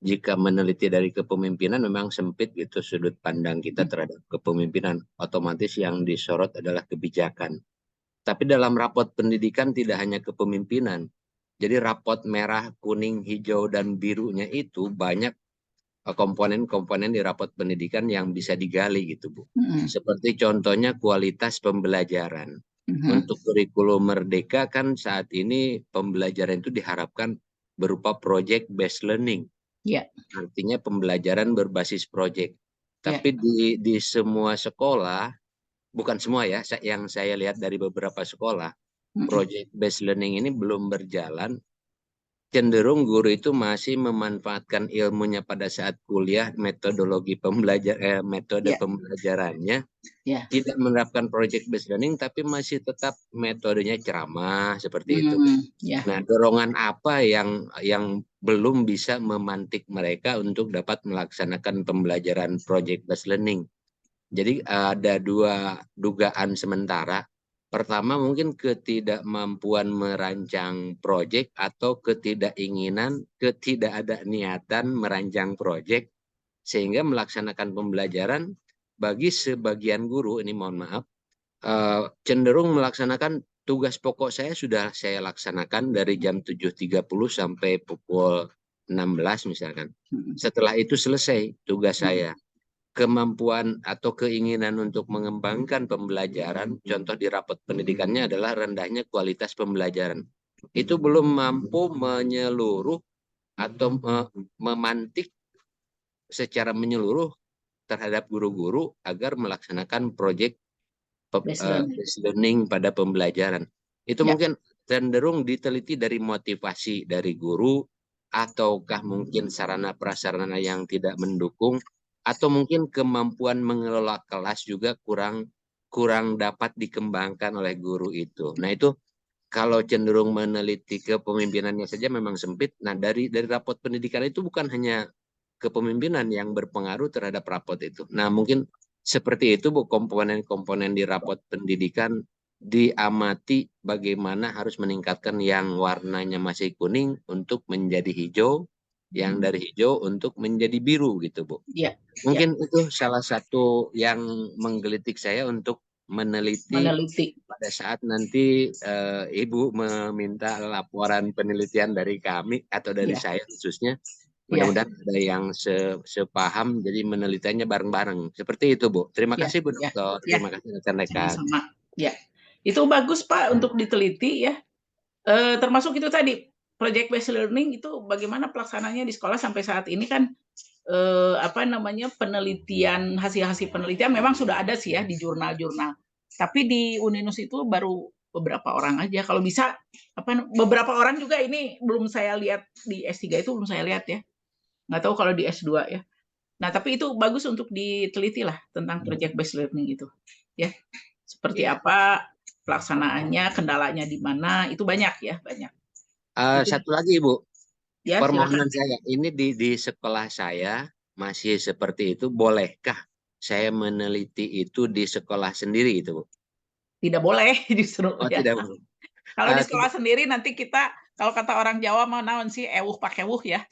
Jika meneliti dari kepemimpinan memang sempit gitu sudut pandang kita terhadap kepemimpinan. Otomatis yang disorot adalah kebijakan. Tapi dalam rapot pendidikan tidak hanya kepemimpinan. Jadi rapot merah, kuning, hijau, dan birunya itu banyak komponen-komponen di rapot pendidikan yang bisa digali gitu Bu. Seperti contohnya kualitas pembelajaran. Untuk kurikulum merdeka kan saat ini pembelajaran itu diharapkan berupa project based learning. Artinya pembelajaran berbasis project. Tapi di semua sekolah, bukan semua ya, yang saya lihat dari beberapa sekolah, project based learning ini belum berjalan. Cenderung guru itu masih memanfaatkan ilmunya pada saat kuliah, metodologi metode pembelajarannya, tidak menerapkan project based learning, tapi masih tetap metodenya ceramah seperti itu. Nah, dorongan apa yang belum bisa memantik mereka untuk dapat melaksanakan pembelajaran project based learning? Jadi ada dua dugaan sementara. Pertama mungkin ketidakmampuan merancang proyek atau tidak ada niatan merancang proyek sehingga melaksanakan pembelajaran bagi sebagian guru, ini mohon maaf, cenderung melaksanakan tugas pokok saya sudah saya laksanakan dari jam 7.30 sampai pukul 16 misalkan. Setelah itu selesai tugas saya. Kemampuan atau keinginan untuk mengembangkan pembelajaran, contoh di rapot pendidikannya adalah rendahnya kualitas pembelajaran. Itu belum mampu menyeluruh atau memantik secara menyeluruh terhadap guru-guru agar melaksanakan proyek based learning pada pembelajaran. Itu mungkin cenderung diteliti dari motivasi dari guru, ataukah mungkin sarana prasarana yang tidak mendukung, atau mungkin kemampuan mengelola kelas juga kurang dapat dikembangkan oleh guru itu. Nah itu kalau cenderung meneliti kepemimpinannya saja memang sempit. Nah dari rapot pendidikan itu bukan hanya kepemimpinan yang berpengaruh terhadap rapot itu. Nah mungkin seperti itu Bu, komponen-komponen di rapot pendidikan diamati bagaimana harus meningkatkan yang warnanya masih kuning untuk menjadi hijau, yang dari hijau untuk menjadi biru gitu Bu. Mungkin itu salah satu yang menggelitik saya untuk meneliti. Pada saat nanti Ibu meminta laporan penelitian dari kami atau dari saya khususnya, mudah-mudahan ada yang sepaham, jadi menelitiannya bareng-bareng. Seperti itu Bu. Terima kasih Bu Dokter. Terima kasih rekan-rekan. Ya, itu bagus Pak untuk diteliti ya. Termasuk itu tadi project based learning itu bagaimana pelaksananya di sekolah sampai saat ini kan penelitian, hasil-hasil penelitian memang sudah ada sih ya di jurnal-jurnal. Tapi di Uninus itu baru beberapa orang aja. Kalau bisa beberapa orang juga ini belum saya lihat di S3 itu belum saya lihat ya. Nggak tahu kalau di S2 ya. Nah, tapi itu bagus untuk diteliti lah tentang project based learning itu. Ya. Seperti apa pelaksanaannya, kendalanya di mana, itu banyak ya, banyak. Satu lagi Ibu, Ya, permohonan silakan. saya ini di sekolah saya masih seperti itu, bolehkah saya meneliti itu di sekolah sendiri itu Bu? Tidak boleh justru Oh ya. tidak boleh. Kalau di sekolah sendiri nanti kita, kalau kata orang Jawa mau naon sih ewuh pakewuh ya.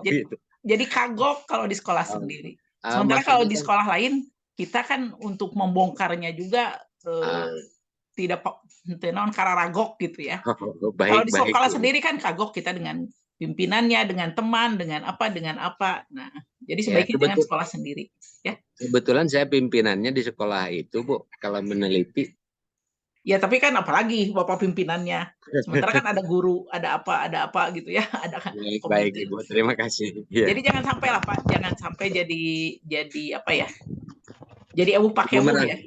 Gitu. Jadi kagok kalau di sekolah sendiri. Sementara kalau di sekolah lain kita kan untuk membongkarnya juga tidak non kararagok gitu ya. Kalau di sekolah sendiri kan kagok kita dengan pimpinannya, dengan teman, dengan apa. Nah, jadi sebaiknya jangan sekolah sendiri. Ya. Kebetulan saya pimpinannya di sekolah itu Bu, kalau meneliti. Ya, tapi kan apalagi Bapak pimpinannya. Sementara kan ada guru, ada apa gitu ya. Ada kan. Baik Ibu, terima kasih. Ya. Jadi jangan sampai lah Pak, jangan sampai jadi apa ya? Jadi ewuh pakai ewuh ya.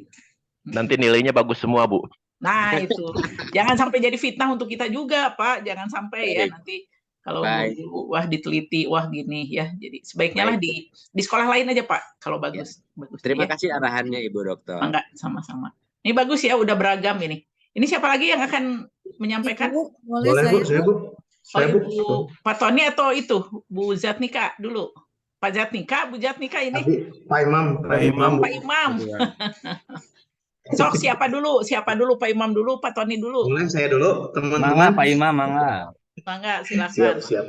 Nanti nilainya bagus semua Bu. Nah itu, jangan sampai jadi fitnah untuk kita juga Pak, jangan sampai ya nanti kalau wah diteliti, wah gini ya. Jadi sebaiknya lah di sekolah lain aja Pak, kalau bagus. Bagus. Terima kasih arahannya Ibu Dokter. Enggak, sama-sama. Ini bagus ya, udah beragam ini. Ini siapa lagi yang akan menyampaikan? Boleh Bu, saya Bu. Saya Bu. Pak Tony atau itu Bu Zatnika dulu? Pak Zatnika, Bu Zatnika ini? Pak Imam. Pak Imam. Sok siapa dulu Pak Imam dulu, Pak Tony dulu. Boleh saya dulu, teman-teman. Mangga Pak Imam, mangga. Mangga, silakan. Siap.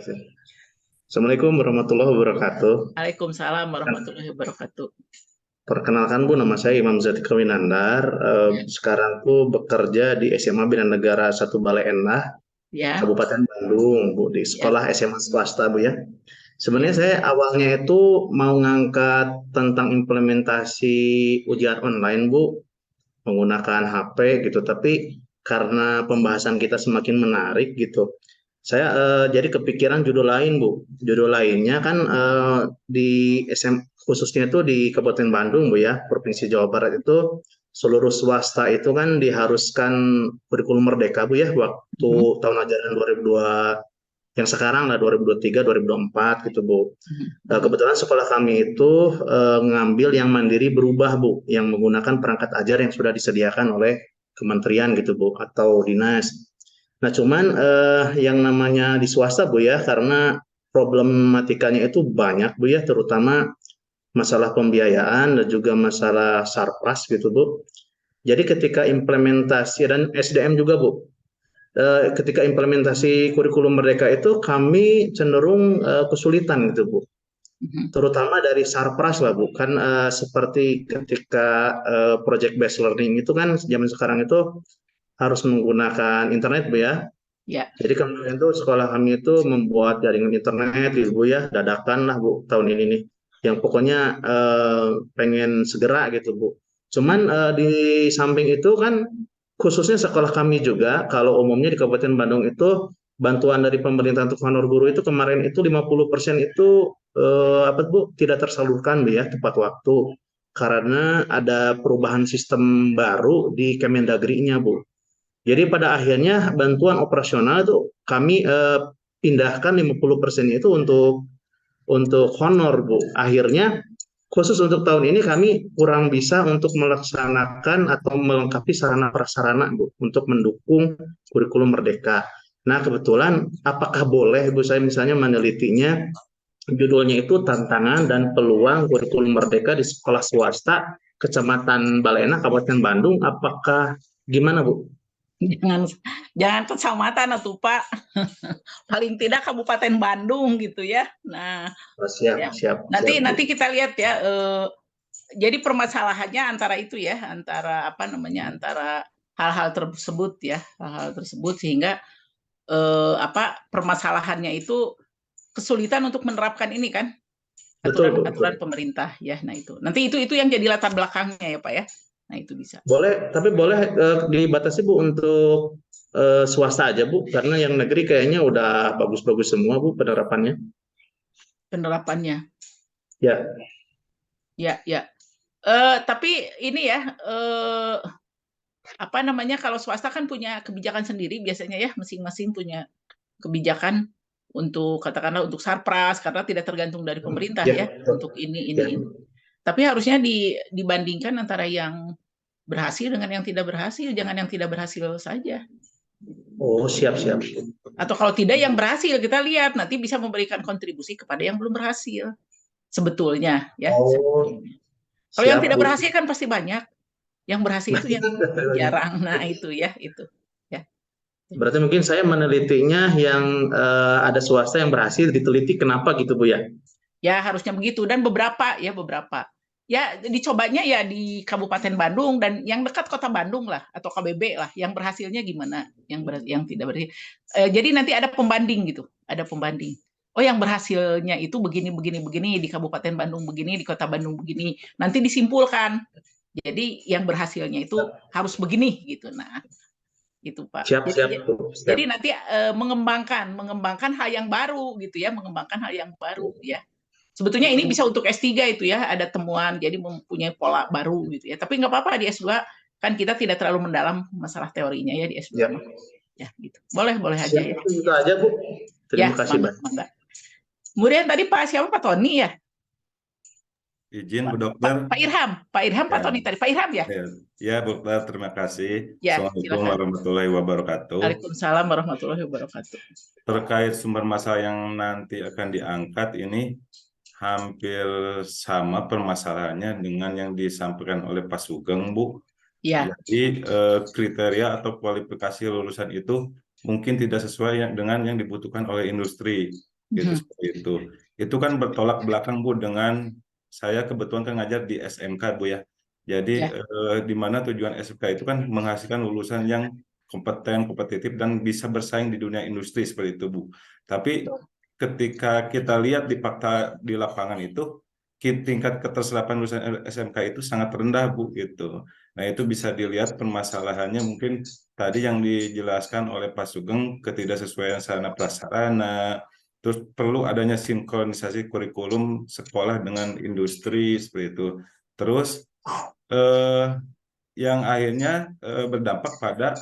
Assalamualaikum warahmatullahi wabarakatuh. Waalaikumsalam warahmatullahi wabarakatuh. Perkenalkan Bu, nama saya Imam Zatika Winandar. Sekarang aku bekerja di SMA Bina Negara 1 Bale Endah, Kabupaten Bandung, Bu, di sekolah SMA swasta Bu ya. Sebenarnya saya awalnya itu mau ngangkat tentang implementasi ujian online Bu, menggunakan HP gitu, tapi karena pembahasan kita semakin menarik gitu, saya jadi kepikiran judul lain Bu. Judul lainnya kan di khususnya itu di Kabupaten Bandung Bu ya, Provinsi Jawa Barat itu seluruh swasta itu kan diharuskan kurikulum merdeka Bu ya, waktu tahun ajaran 2002 yang sekarang lah 2023-2024 gitu Bu. Kebetulan sekolah kami itu ngambil yang mandiri berubah Bu, yang menggunakan perangkat ajar yang sudah disediakan oleh kementerian gitu Bu, atau dinas. Nah cuman yang namanya di swasta Bu ya, karena problematikanya itu banyak Bu ya, terutama masalah pembiayaan dan juga masalah sarpras gitu Bu. Jadi ketika implementasi dan SDM juga Bu, ketika implementasi kurikulum merdeka itu kami cenderung kesulitan gitu Bu, terutama dari sarpras lah Bu. Kan seperti ketika project based learning itu kan zaman sekarang itu harus menggunakan internet Bu ya. Jadi kemarin itu sekolah kami itu membuat jaringan internet gitu Bu ya, dadakan lah Bu tahun ini nih, yang pokoknya pengen segera gitu Bu. Cuman di samping itu kan khususnya sekolah kami juga, kalau umumnya di Kabupaten Bandung itu bantuan dari pemerintah untuk honor guru itu kemarin itu 50% itu Bu tidak tersalurkan Bu ya tepat waktu, karena ada perubahan sistem baru di Kemendagri-nya Bu. Jadi pada akhirnya bantuan operasional itu kami pindahkan 50% itu untuk honor Bu. Akhirnya khusus untuk tahun ini kami kurang bisa untuk melaksanakan atau melengkapi sarana prasarana Bu untuk mendukung kurikulum merdeka. Nah kebetulan apakah boleh Bu saya misalnya menelitinya, judulnya itu tantangan dan peluang kurikulum merdeka di sekolah swasta Kecamatan Bale Endah Kabupaten Bandung, apakah gimana Bu? Jangan kecamatan atau Pak, paling tidak Kabupaten Bandung gitu ya. Nah, siap. Nanti kita lihat ya. Jadi permasalahannya antara itu ya, antara antara hal-hal tersebut ya, hal-hal tersebut sehingga permasalahannya itu kesulitan untuk menerapkan ini kan aturan pemerintah ya. Nah itu nanti itu yang jadi latar belakangnya ya Pak ya. Nah itu bisa. Boleh, tapi boleh dibatasi Bu untuk swasta aja Bu, karena yang negeri kayaknya udah bagus-bagus semua Bu penerapannya. Penerapannya. Ya. Ya. Tapi ini ya, apa namanya, kalau swasta kan punya kebijakan sendiri biasanya ya, masing-masing punya kebijakan untuk katakanlah untuk sarpras karena tidak tergantung dari pemerintah ya untuk ini. Tapi harusnya dibandingkan antara yang berhasil dengan yang tidak berhasil, jangan yang tidak berhasil saja. Oh, siap. Atau kalau tidak yang berhasil, kita lihat nanti bisa memberikan kontribusi kepada yang belum berhasil. Sebetulnya ya. Kalau yang tidak berhasil kan pasti banyak. Yang berhasil itu yang jarang. Nah, itu ya. Berarti mungkin saya menelitinya yang ada swasta yang berhasil diteliti kenapa gitu Bu ya? Ya, harusnya begitu. Dan beberapa. Ya, dicobanya ya di Kabupaten Bandung dan yang dekat Kota Bandung lah atau KBB lah. Yang berhasilnya gimana? Yang tidak berhasil. Jadi nanti ada pembanding gitu. Ada pembanding. Oh, yang berhasilnya itu begini di Kabupaten Bandung begini, di Kota Bandung begini. Nanti disimpulkan. Jadi yang berhasilnya itu harus begini gitu. Nah, itu Pak. Siap. Jadi nanti mengembangkan hal yang baru gitu ya, mengembangkan hal yang baru ya. Sebetulnya ini bisa untuk S3 itu ya, ada temuan jadi mempunyai pola baru gitu ya. Tapi nggak apa-apa di S2 kan kita tidak terlalu mendalam masalah teorinya ya di S2. Ya gitu. Boleh aja ya. Itu aja Bu. Terima kasih banyak. Kemudian tadi Pak siapa, Pak Tony ya? Izin Bu Dokter. Pak Irham, Pak Tony tadi. Pak Irham ya? Ya, Bu Dokter, terima kasih. Ya, Assalamualaikum warahmatullahi wabarakatuh. Waalaikumsalam warahmatullahi wabarakatuh. Terkait sumber masalah yang nanti akan diangkat ini hampir sama permasalahannya dengan yang disampaikan oleh Pak Sugeng, Bu. Ya. Jadi kriteria atau kualifikasi lulusan itu mungkin tidak sesuai dengan yang dibutuhkan oleh industri, gitu seperti itu. Itu kan bertolak belakang Bu dengan saya kebetulan kan ngajar di SMK Bu ya. Jadi di mana tujuan SMK itu kan menghasilkan lulusan yang kompeten, kompetitif dan bisa bersaing di dunia industri seperti itu Bu. Tapi ketika kita lihat di fakta di lapangan itu tingkat keterserapan lulusan SMK itu sangat rendah Bu gitu. Nah itu bisa dilihat permasalahannya mungkin tadi yang dijelaskan oleh Pak Sugeng ketidaksesuaian sarana prasarana, terus perlu adanya sinkronisasi kurikulum sekolah dengan industri seperti itu. Terus yang akhirnya berdampak pada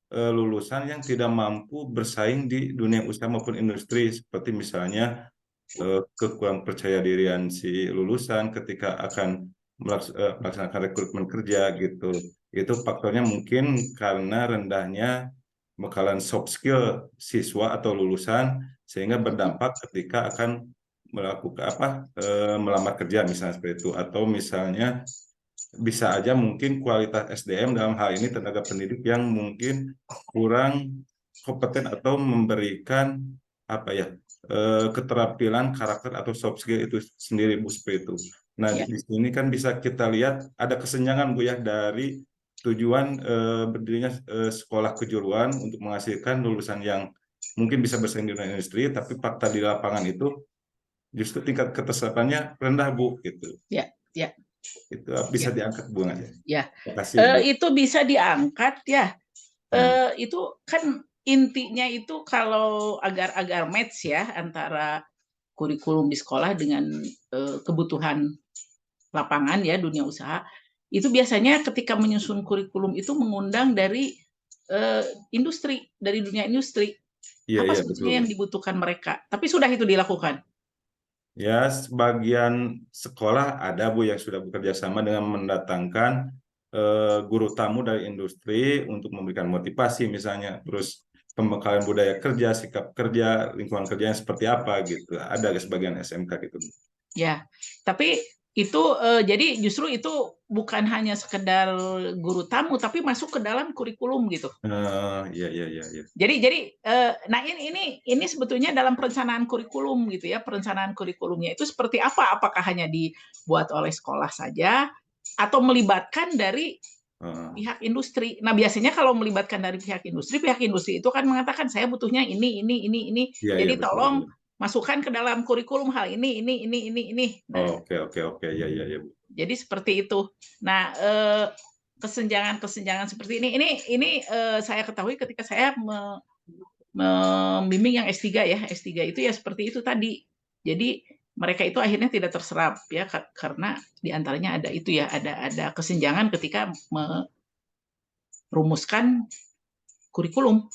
lulusan yang tidak mampu bersaing di dunia usaha maupun industri, seperti misalnya kekurangan percaya dirian si lulusan ketika akan melaksanakan rekrutmen kerja gitu. Itu faktornya mungkin karena rendahnya bekalan soft skill siswa atau lulusan sehingga berdampak ketika akan melakukan melamar kerja misalnya seperti itu, atau misalnya bisa aja mungkin kualitas SDM dalam hal ini tenaga pendidik yang mungkin kurang kompeten atau memberikan keterampilan karakter atau soft skill itu sendiri Bu seperti itu. Nah di sini kan bisa kita lihat ada kesenjangan Bu ya dari tujuan berdirinya sekolah kejuruan untuk menghasilkan lulusan yang mungkin bisa bersaing di dunia industri, tapi fakta di lapangan itu justru tingkat keterserapannya rendah Bu gitu. Ya. Itu bisa diangkat Bu aja. Ya. Makasih, itu bisa diangkat ya. Itu kan intinya itu kalau agar match ya antara kurikulum di sekolah dengan kebutuhan lapangan ya dunia usaha. Itu biasanya ketika menyusun kurikulum itu mengundang dari industri, dari dunia industri. Apa sebetulnya yang dibutuhkan mereka. Tapi sudah itu dilakukan. Ya, sebagian sekolah ada Bu yang sudah bekerja sama dengan mendatangkan guru tamu dari industri untuk memberikan motivasi misalnya, terus pembekalan budaya kerja, sikap kerja, lingkungan kerjanya seperti apa gitu. Ada sebagian SMK gitu. Ya, tapi itu jadi justru itu bukan hanya sekedar guru tamu tapi masuk ke dalam kurikulum gitu. Iya. Jadi nah ini sebetulnya dalam perencanaan kurikulum gitu ya. Perencanaan kurikulumnya itu seperti apa? Apakah hanya dibuat oleh sekolah saja atau melibatkan dari pihak industri? Nah, biasanya kalau melibatkan dari pihak industri itu kan mengatakan saya butuhnya ini. Jadi tolong masukkan ke dalam kurikulum hal ini. Nah, Oke. Ya. Jadi seperti itu. Nah, kesenjangan seperti ini saya ketahui ketika saya membimbing yang S3 ya. S3 itu ya seperti itu tadi. Jadi mereka itu akhirnya tidak terserap ya karena diantaranya ada itu ya, ada kesenjangan ketika merumuskan kurikulum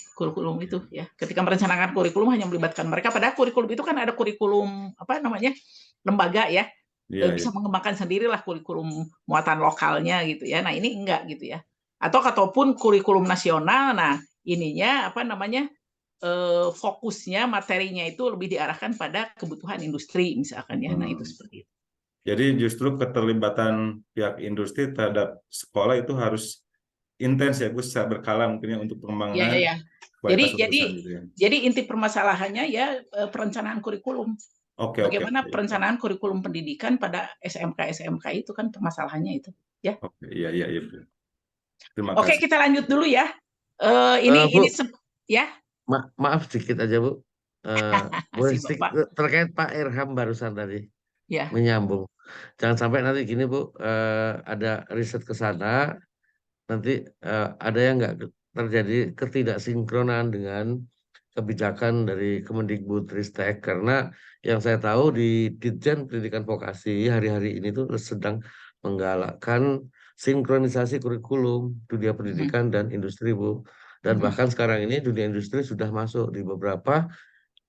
itu ya. Ketika merencanakan kurikulum hanya melibatkan mereka, padahal kurikulum itu kan ada kurikulum apa namanya lembaga ya, bisa mengembangkan sendirilah kurikulum muatan lokalnya gitu ya. Nah ini enggak gitu ya. Ataupun kurikulum nasional, nah ininya apa namanya fokusnya materinya itu lebih diarahkan pada kebutuhan industri misalkan ya. Nah itu seperti itu. Jadi justru keterlibatan pihak industri terhadap sekolah itu harus intens ya Bu, secara berkala mungkin ya untuk pengembangan jadi inti permasalahannya ya perencanaan kurikulum. Bagaimana perencanaan kurikulum pendidikan pada SMK itu kan permasalahannya itu ya. Iya Bu. Terima kasih. Kita lanjut dulu ya. Ya. Maaf sedikit aja Bu. Terkait Pak Irham barusan tadi menyambung. Jangan sampai nanti gini Bu, ada riset ke sana nanti ada yang nggak terjadi ketidaksinkronan dengan kebijakan dari Kemendikbudristek, karena yang saya tahu di Ditjen Pendidikan Vokasi hari-hari ini tuh sedang menggalakkan sinkronisasi kurikulum dunia pendidikan dan industri Bu, dan bahkan sekarang ini dunia industri sudah masuk di beberapa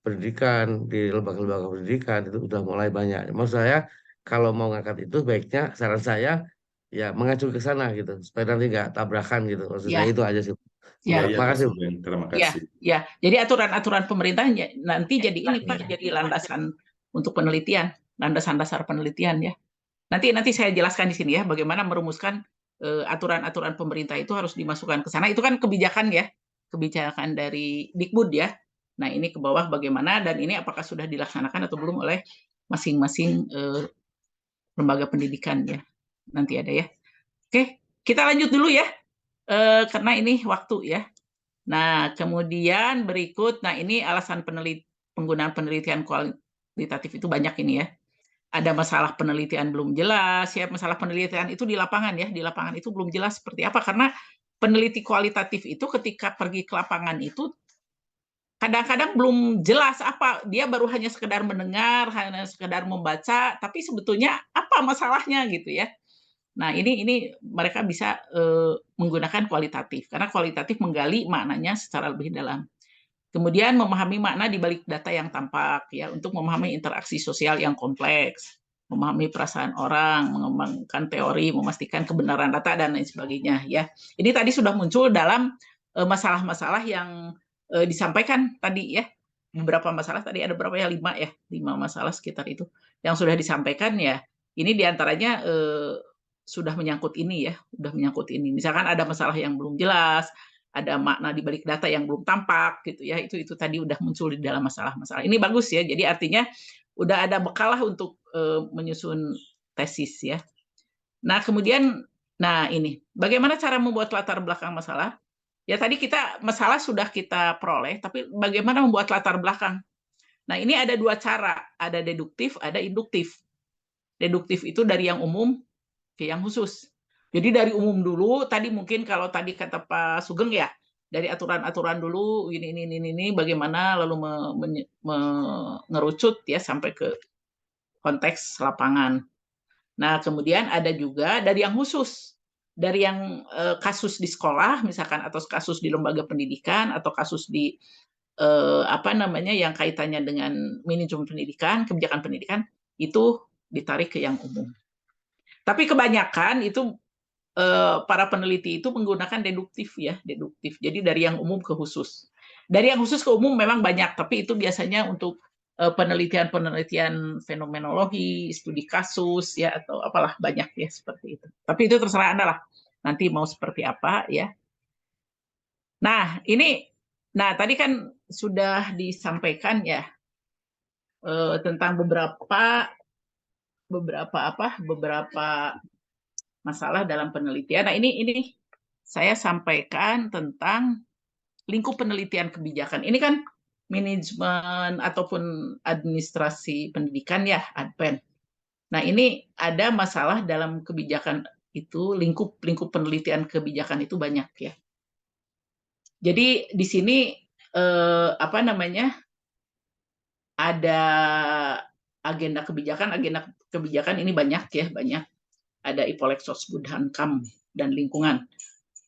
pendidikan, di lembaga-lembaga pendidikan itu sudah mulai banyak. Maksud saya kalau mau ngangkat itu baiknya saran saya ya mengacu ke sana gitu supaya nanti nggak tabrakan gitu. Maksud saya itu aja sih. Terima kasih. Terima kasih. Ya, jadi aturan-aturan pemerintah nanti jadi ini Pak, jadi landasan untuk penelitian, landasan dasar penelitian ya. Nanti saya jelaskan di sini ya bagaimana merumuskan aturan-aturan pemerintah itu harus dimasukkan ke sana. Itu kan kebijakan ya, kebijakan dari Dikbud ya. Nah ini ke bawah bagaimana dan ini apakah sudah dilaksanakan atau belum oleh masing-masing lembaga pendidikan ya. Nanti ada ya. Oke, kita lanjut dulu ya. Karena ini waktu ya. Nah, kemudian berikut, nah ini alasan penggunaan penelitian kualitatif itu banyak ini ya. Ada masalah penelitian belum jelas ya, masalah penelitian itu di lapangan ya, di lapangan itu belum jelas seperti apa, karena peneliti kualitatif itu ketika pergi ke lapangan itu kadang-kadang belum jelas apa, dia baru hanya sekedar mendengar, hanya sekedar membaca, tapi sebetulnya apa masalahnya gitu ya. Nah, ini mereka bisa menggunakan kualitatif karena kualitatif menggali maknanya secara lebih dalam. Kemudian memahami makna di balik data yang tampak ya, untuk memahami interaksi sosial yang kompleks, memahami perasaan orang, mengembangkan teori, memastikan kebenaran data dan lain sebagainya ya. Ini tadi sudah muncul dalam masalah-masalah yang disampaikan tadi ya. Beberapa masalah tadi ada berapa ya? 5 masalah sekitar itu yang sudah disampaikan ya. Ini diantaranya sudah menyangkut ini ya, sudah menyangkut ini. Misalkan ada masalah yang belum jelas, ada makna di balik data yang belum tampak gitu ya. Itu tadi udah muncul di dalam masalah-masalah. Ini bagus ya. Jadi artinya udah ada bekal lah untuk menyusun tesis ya. Nah, kemudian ini bagaimana cara membuat latar belakang masalah? Ya tadi masalah sudah kita peroleh, tapi bagaimana membuat latar belakang? Nah, ini ada 2 cara, ada deduktif, ada induktif. Deduktif itu dari yang umum ke yang khusus. Jadi dari umum dulu, tadi mungkin kalau tadi kata Pak Sugeng ya, dari aturan-aturan dulu, ini, bagaimana lalu mengerucut ya sampai ke konteks lapangan. Nah, kemudian ada juga dari yang khusus, dari yang kasus di sekolah, misalkan, atau kasus di lembaga pendidikan, atau kasus di yang kaitannya dengan manajemen pendidikan, kebijakan pendidikan, itu ditarik ke yang umum. Tapi kebanyakan itu para peneliti itu menggunakan deduktif ya, deduktif. Jadi dari yang umum ke khusus. Dari yang khusus ke umum memang banyak, tapi itu biasanya untuk penelitian fenomenologi, studi kasus ya, atau apalah banyak ya seperti itu. Tapi itu terserah Anda lah. Nanti mau seperti apa ya. Nah, tadi kan sudah disampaikan ya tentang beberapa masalah dalam penelitian. Nah, ini saya sampaikan tentang lingkup penelitian kebijakan. Ini kan manajemen ataupun administrasi pendidikan ya, ADPEN. Nah, ini ada masalah dalam kebijakan Itu lingkup penelitian kebijakan itu banyak ya. Jadi di sini apa namanya, ada agenda kebijakan ini banyak ya, banyak. Ada Ipolexos, Budhankam, dan lingkungan.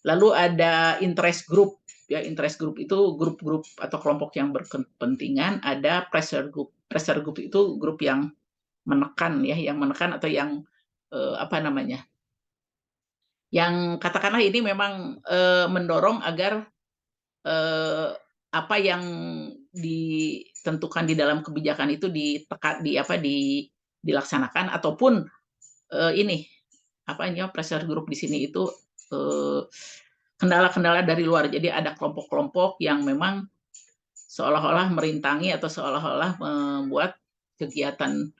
Lalu ada interest group ya, interest group itu grup-grup atau kelompok yang berkepentingan. Ada pressure group. Pressure group itu grup yang menekan ya, yang menekan atau yang apa namanya, yang katakanlah ini memang mendorong agar apa yang ditentukan di dalam kebijakan itu dilaksanakan, ataupun ini apanya, pressure group di sini itu kendala-kendala dari luar. Jadi ada kelompok-kelompok yang memang seolah-olah merintangi atau seolah-olah membuat kegiatan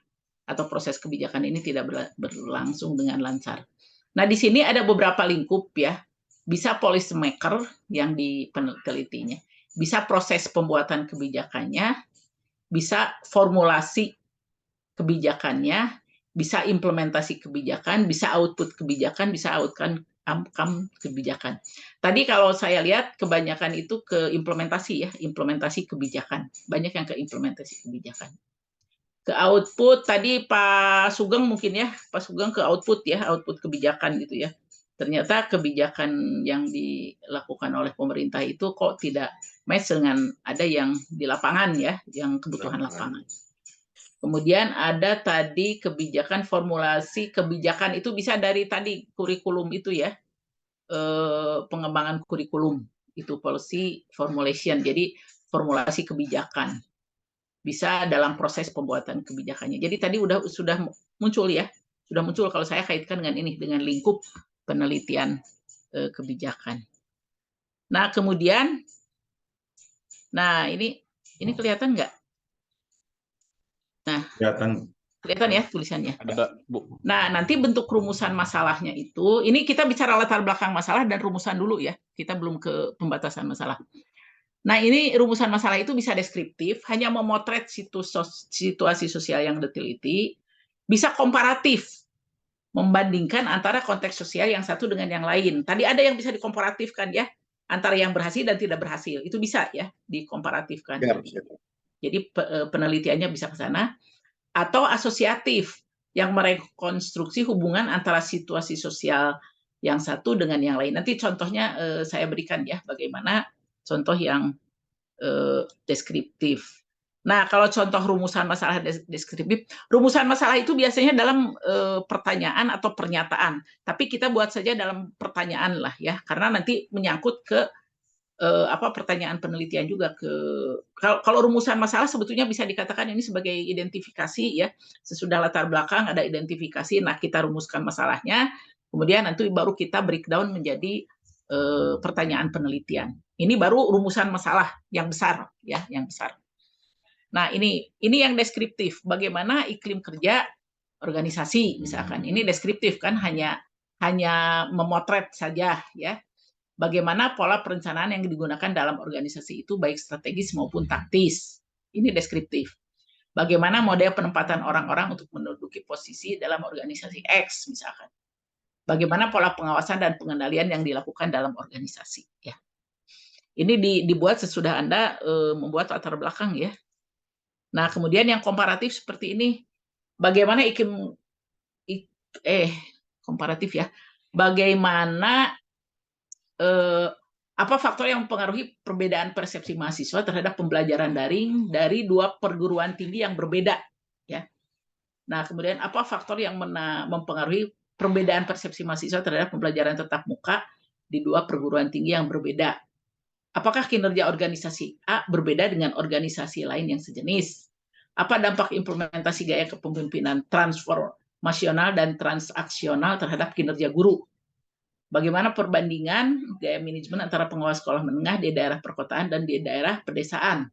atau proses kebijakan ini tidak berlangsung dengan lancar. Nah, di sini ada beberapa lingkup ya. Bisa policy maker yang ditelitinya, bisa proses pembuatan kebijakannya, bisa formulasi kebijakannya, bisa implementasi kebijakan, bisa output kebijakan, bisa outcome kebijakan. Tadi kalau saya lihat kebanyakan itu ke implementasi ya, implementasi kebijakan. Banyak yang ke implementasi kebijakan. Ke output tadi Pak Sugeng mungkin ya, Pak Sugeng ke output ya, output kebijakan gitu ya. Ternyata kebijakan yang dilakukan oleh pemerintah itu kok tidak match dengan ada yang di lapangan ya, yang kebutuhan lapangan. Kemudian ada tadi kebijakan, formulasi kebijakan itu bisa dari tadi kurikulum itu ya, pengembangan kurikulum itu policy formulation, jadi formulasi kebijakan bisa dalam proses pembuatan kebijakannya. Jadi tadi sudah muncul ya, sudah muncul kalau saya kaitkan dengan ini, dengan lingkup penelitian kebijakan. Nah kemudian, nah ini kelihatan nggak? Nah, kelihatan ya tulisannya. Ada, Bu. Nah, nanti bentuk rumusan masalahnya itu, ini kita bicara latar belakang masalah dan rumusan dulu ya. Kita belum ke pembatasan masalah. Nah, ini rumusan masalah itu bisa deskriptif, hanya memotret situasi sosial yang diteliti, bisa komparatif, membandingkan antara konteks sosial yang satu dengan yang lain. Tadi ada yang bisa dikomparatifkan ya, antara yang berhasil dan tidak berhasil. Itu bisa ya, dikomparatifkan. Jadi penelitiannya bisa ke sana. Atau asosiatif, yang merekonstruksi hubungan antara situasi sosial yang satu dengan yang lain. Nanti contohnya saya berikan ya, bagaimana contoh yang deskriptif. Nah, kalau contoh rumusan masalah deskriptif, rumusan masalah itu biasanya dalam pertanyaan atau pernyataan. Tapi kita buat saja dalam pertanyaan lah ya, karena nanti menyangkut ke pertanyaan penelitian juga. Kalau rumusan masalah sebetulnya bisa dikatakan ini sebagai identifikasi ya, sesudah latar belakang ada identifikasi. Nah, kita rumuskan masalahnya, kemudian nanti baru kita breakdown menjadi pertanyaan penelitian. Ini baru rumusan masalah yang besar ya, yang besar. Nah, ini yang deskriptif. Bagaimana iklim kerja organisasi misalkan. Ini deskriptif kan, hanya memotret saja ya. Bagaimana pola perencanaan yang digunakan dalam organisasi itu baik strategis maupun taktis. Ini deskriptif. Bagaimana model penempatan orang-orang untuk menduduki posisi dalam organisasi X misalkan. Bagaimana pola pengawasan dan pengendalian yang dilakukan dalam organisasi ya. Ini dibuat sesudah Anda membuat latar belakang ya. Nah, kemudian yang komparatif seperti ini. Bagaimana komparatif ya. Bagaimana apa faktor yang mempengaruhi perbedaan persepsi mahasiswa terhadap pembelajaran daring dari dua perguruan tinggi yang berbeda ya. Nah, kemudian apa faktor yang mempengaruhi perbedaan persepsi mahasiswa terhadap pembelajaran tatap muka di dua perguruan tinggi yang berbeda? Apakah kinerja organisasi A berbeda dengan organisasi lain yang sejenis? Apa dampak implementasi gaya kepemimpinan transformasional dan transaksional terhadap kinerja guru? Bagaimana perbandingan gaya manajemen antara pengawas sekolah menengah di daerah perkotaan dan di daerah pedesaan?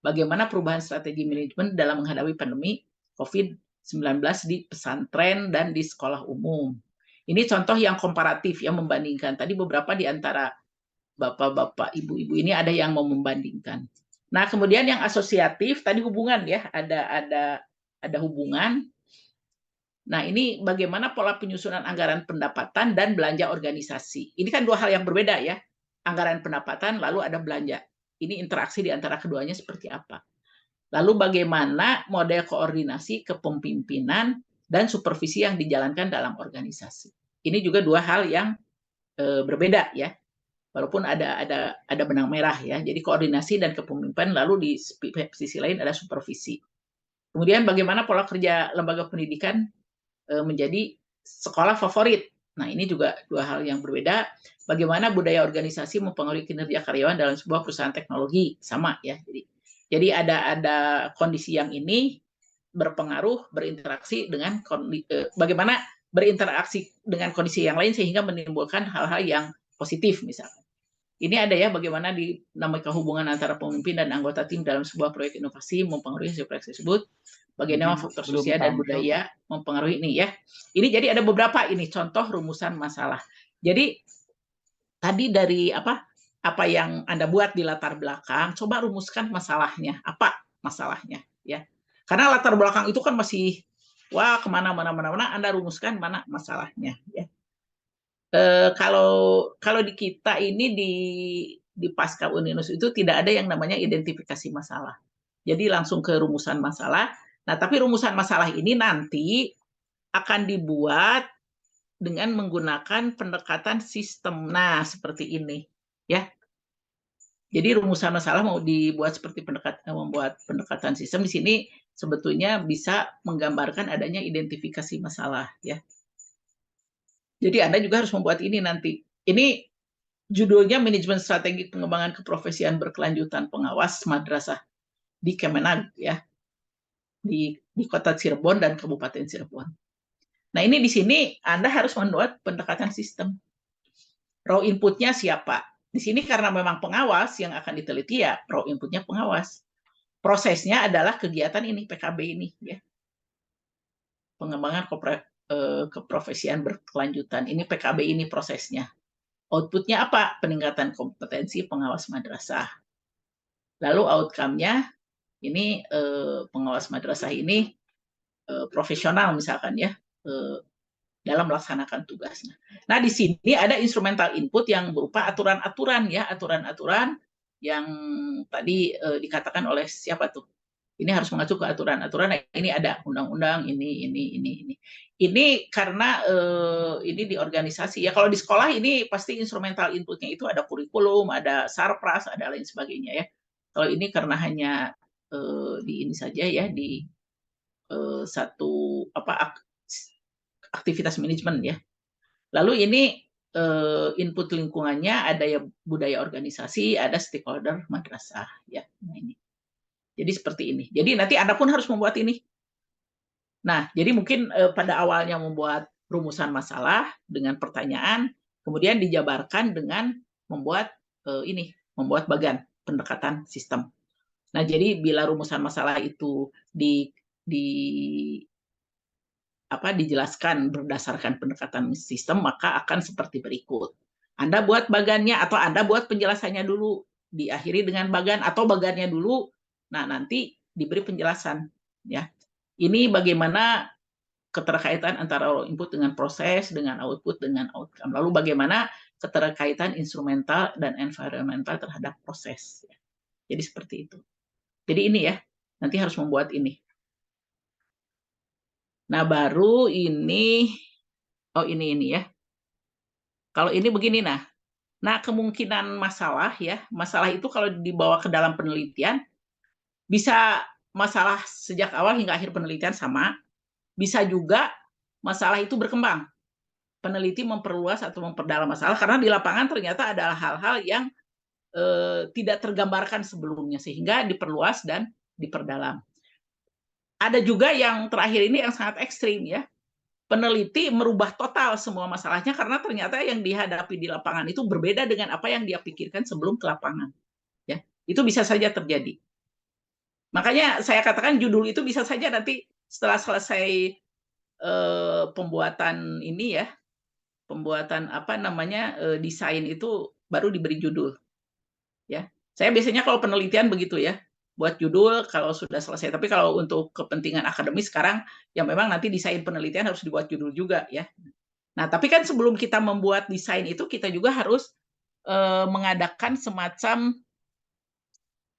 Bagaimana perubahan strategi manajemen dalam menghadapi pandemi COVID-19 di pesantren dan di sekolah umum? Ini contoh yang komparatif, yang membandingkan. Tadi beberapa di antara bapak-bapak, ibu-ibu ini ada yang mau membandingkan. Nah, kemudian yang asosiatif, tadi hubungan ya, ada hubungan. Nah, ini bagaimana pola penyusunan anggaran pendapatan dan belanja organisasi. Ini kan dua hal yang berbeda ya. Anggaran pendapatan lalu ada belanja. Ini interaksi di antara keduanya seperti apa. Lalu bagaimana model koordinasi kepemimpinan dan supervisi yang dijalankan dalam organisasi. Ini juga dua hal yang berbeda ya. Walaupun ada benang merah ya. Jadi koordinasi dan kepemimpinan, lalu di sisi lain ada supervisi. Kemudian bagaimana pola kerja lembaga pendidikan menjadi sekolah favorit. Nah, ini juga dua hal yang berbeda. Bagaimana budaya organisasi mempengaruhi kinerja karyawan dalam sebuah perusahaan teknologi, sama ya. Jadi ada kondisi yang ini berpengaruh, berinteraksi dengan bagaimana berinteraksi dengan kondisi yang lain sehingga menimbulkan hal-hal yang positif misalnya. Ini ada ya bagaimana dinamika hubungan antara pemimpin dan anggota tim dalam sebuah proyek inovasi mempengaruhi hasil proyek tersebut. Bagaimana faktor sosial dan budaya mempengaruhi ini ya. Ini jadi ada beberapa ini contoh rumusan masalah. Jadi tadi dari apa yang Anda buat di latar belakang, coba rumuskan masalahnya. Apa masalahnya ya. Karena latar belakang itu kan masih kemana-mana, Anda rumuskan mana masalahnya ya. Kalau di kita ini di Pasca Uninus itu tidak ada yang namanya identifikasi masalah. Jadi langsung ke rumusan masalah. Nah, tapi rumusan masalah ini nanti akan dibuat dengan menggunakan pendekatan sistem. Nah, seperti ini, ya. Jadi rumusan masalah mau dibuat seperti membuat pendekatan sistem di sini sebetulnya bisa menggambarkan adanya identifikasi masalah, ya. Jadi Anda juga harus membuat ini nanti. Ini judulnya Manajemen Strategi Pengembangan Keprofesian Berkelanjutan Pengawas Madrasah di Kemenag, ya. Di Kota Cirebon dan Kabupaten Cirebon. Nah, ini di sini Anda harus membuat pendekatan sistem. Raw inputnya siapa? Di sini karena memang pengawas yang akan diteliti ya, raw inputnya pengawas. Prosesnya adalah kegiatan ini, PKB ini, ya. Pengembangan keprofesian berkelanjutan. Ini PKB ini prosesnya. Outputnya apa? Peningkatan kompetensi pengawas madrasah. Lalu outcome-nya ini pengawas madrasah ini profesional misalkan ya dalam melaksanakan tugasnya. Nah, di sini ada instrumental input yang berupa aturan-aturan ya, aturan-aturan yang tadi dikatakan oleh siapa tuh? Ini harus mengacu ke aturan-aturan. Nah, ini ada undang-undang ini. Ini karena ini di organisasi ya. Kalau di sekolah ini pasti instrumental inputnya itu ada kurikulum, ada sarpras, ada lain sebagainya ya. Kalau ini karena hanya di ini saja ya di satu aktivitas manajemen ya. Lalu ini input lingkungannya ada ya budaya organisasi, ada stakeholder madrasah ya. Nah, ini. Jadi seperti ini. Jadi nanti Anda pun harus membuat ini. Nah, jadi mungkin pada awalnya membuat rumusan masalah dengan pertanyaan, kemudian dijabarkan dengan membuat membuat bagan pendekatan sistem. Nah, jadi bila rumusan masalah itu dijelaskan berdasarkan pendekatan sistem, maka akan seperti berikut. Anda buat bagannya atau Anda buat penjelasannya dulu, diakhiri dengan bagan atau bagannya dulu. Nah, nanti diberi penjelasan ya. Ini bagaimana keterkaitan antara input dengan proses, dengan output, dengan outcome. Lalu bagaimana keterkaitan instrumental dan environmental terhadap proses. Jadi seperti itu. Jadi ini ya, nanti harus membuat ini. Nah, baru ini, ini ya. Kalau ini begini, nah kemungkinan masalah ya, masalah itu kalau dibawa ke dalam penelitian, bisa masalah sejak awal hingga akhir penelitian sama, bisa juga masalah itu berkembang. Peneliti memperluas atau memperdalam masalah, karena di lapangan ternyata ada hal-hal yang tidak tergambarkan sebelumnya, sehingga diperluas dan diperdalam. Ada juga yang terakhir ini yang sangat ekstrim ya. Peneliti merubah total semua masalahnya karena ternyata yang dihadapi di lapangan itu berbeda dengan apa yang dia pikirkan sebelum ke lapangan. Ya, itu bisa saja terjadi. Makanya saya katakan judul itu bisa saja nanti setelah selesai pembuatan ini ya, pembuatan desain itu baru diberi judul. Ya, saya biasanya kalau penelitian begitu ya, buat judul kalau sudah selesai. Tapi kalau untuk kepentingan akademis sekarang, ya memang nanti desain penelitian harus dibuat judul juga ya. Nah, tapi kan sebelum kita membuat desain itu, kita juga harus mengadakan semacam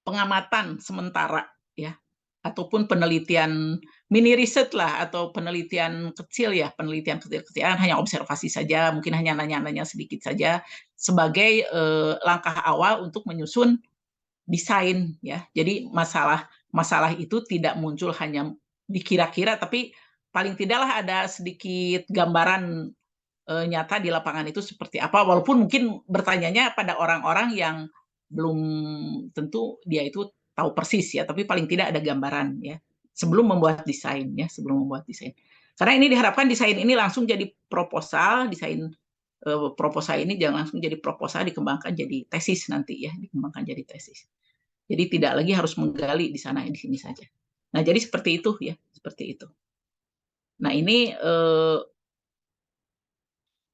pengamatan sementara ya, ataupun penelitian mini riset lah, atau penelitian kecil ya, penelitian kecil-kecilan, hanya observasi saja, mungkin hanya nanya-nanya sedikit saja, sebagai langkah awal untuk menyusun desain ya. Jadi masalah itu tidak muncul hanya dikira-kira, tapi paling tidaklah ada sedikit gambaran nyata di lapangan itu seperti apa, walaupun mungkin bertanyanya pada orang-orang yang belum tentu dia itu tahu persis ya, tapi paling tidak ada gambaran ya sebelum membuat desain ya, sebelum membuat desain. Karena ini diharapkan desain ini langsung jadi proposal, desain proposal ini jangan langsung jadi proposal, dikembangkan jadi tesis nanti ya, dikembangkan jadi tesis. Jadi tidak lagi harus menggali di sana di sini saja. Nah, jadi seperti itu ya, seperti itu. Nah, ini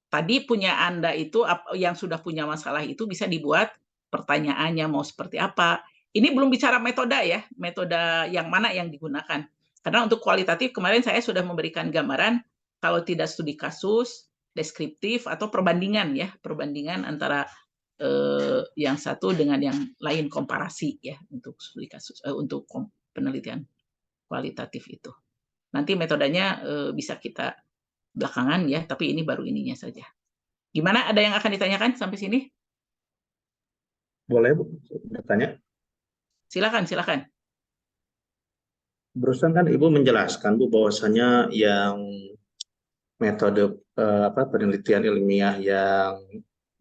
tadi punya Anda itu yang sudah punya masalah itu bisa dibuat pertanyaannya mau seperti apa. Ini belum bicara metode ya, metode yang mana yang digunakan. Karena untuk kualitatif kemarin saya sudah memberikan gambaran kalau tidak studi kasus, deskriptif atau perbandingan ya, perbandingan antara yang satu dengan yang lain, komparasi ya untuk studi kasus, untuk penelitian kualitatif itu. Nanti metodenya bisa kita belakangan ya, tapi ini baru ininya saja. Gimana? Ada yang akan ditanyakan sampai sini? Boleh, Bu, bertanya? Silakan, silakan. Barusan kan Ibu menjelaskan, Bu, bahwasanya yang metode penelitian ilmiah yang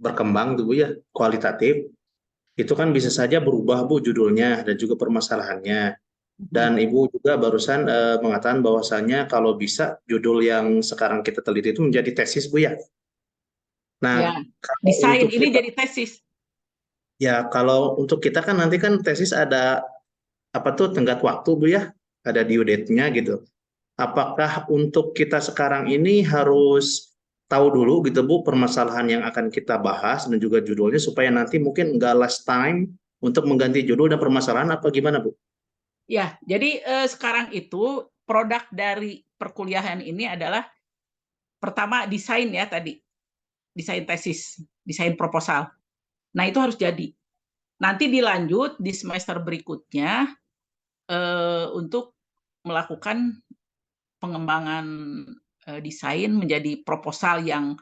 berkembang tuh, Bu, ya, kualitatif, itu kan bisa saja berubah, Bu, judulnya dan juga permasalahannya. Dan Ibu juga barusan mengatakan bahwasanya kalau bisa judul yang sekarang kita teliti itu menjadi tesis, Bu, ya. Nah, ya, desain ini jadi tesis. Ya, kalau untuk kita kan nanti kan tesis ada tenggat waktu, Bu, ya, ada due date-nya gitu. Apakah untuk kita sekarang ini harus tahu dulu gitu, Bu, permasalahan yang akan kita bahas dan juga judulnya supaya nanti mungkin nggak last time untuk mengganti judul dan permasalahan, apa gimana, Bu? Ya, jadi sekarang itu produk dari perkuliahan ini adalah pertama desain ya tadi, desain tesis, desain proposal. Nah, itu harus jadi. Nanti dilanjut di semester berikutnya untuk melakukan pengembangan desain menjadi proposal yang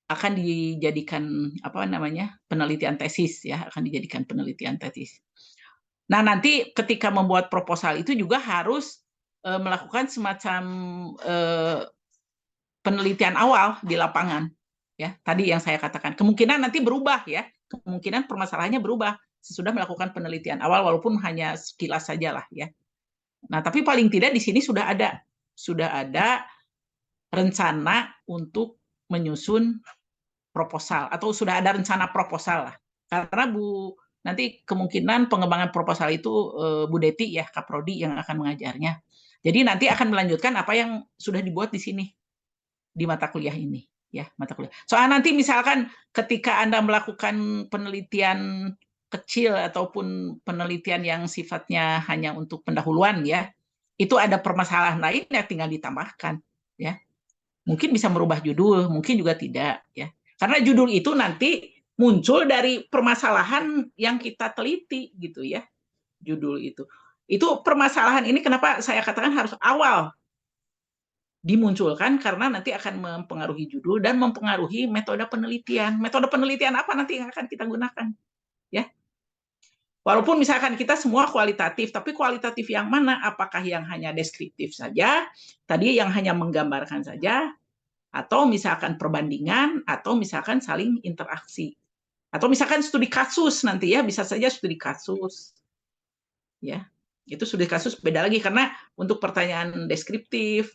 akan dijadikan penelitian tesis ya, akan dijadikan penelitian tesis. Nah, nanti ketika membuat proposal itu juga harus melakukan semacam penelitian awal di lapangan ya. Tadi yang saya katakan, kemungkinan nanti berubah ya. Kemungkinan permasalahannya berubah sesudah melakukan penelitian awal walaupun hanya sekilas sajalah ya. Nah, tapi paling tidak di sini sudah ada rencana untuk menyusun proposal atau sudah ada rencana proposal lah. Karena nanti kemungkinan pengembangan proposal itu Bu Deti ya, Kaprodi yang akan mengajarnya. Jadi nanti akan melanjutkan apa yang sudah dibuat di sini di mata kuliah ini ya, mata kuliah. Soalnya nanti misalkan ketika Anda melakukan penelitian kecil ataupun penelitian yang sifatnya hanya untuk pendahuluan ya, itu ada permasalahan lain ya tinggal ditambahkan ya. Mungkin bisa merubah judul, mungkin juga tidak ya. Karena judul itu nanti muncul dari permasalahan yang kita teliti gitu ya. Judul itu. Itu permasalahan ini kenapa saya katakan harus awal dimunculkan karena nanti akan mempengaruhi judul dan mempengaruhi metode penelitian. Metode penelitian apa nanti yang akan kita gunakan? Ya. Walaupun misalkan kita semua kualitatif, tapi kualitatif yang mana? Apakah yang hanya deskriptif saja, tadi yang hanya menggambarkan saja, atau misalkan perbandingan, atau misalkan saling interaksi. Atau misalkan studi kasus nanti ya, bisa saja studi kasus. Ya. Itu studi kasus beda lagi karena untuk pertanyaan deskriptif,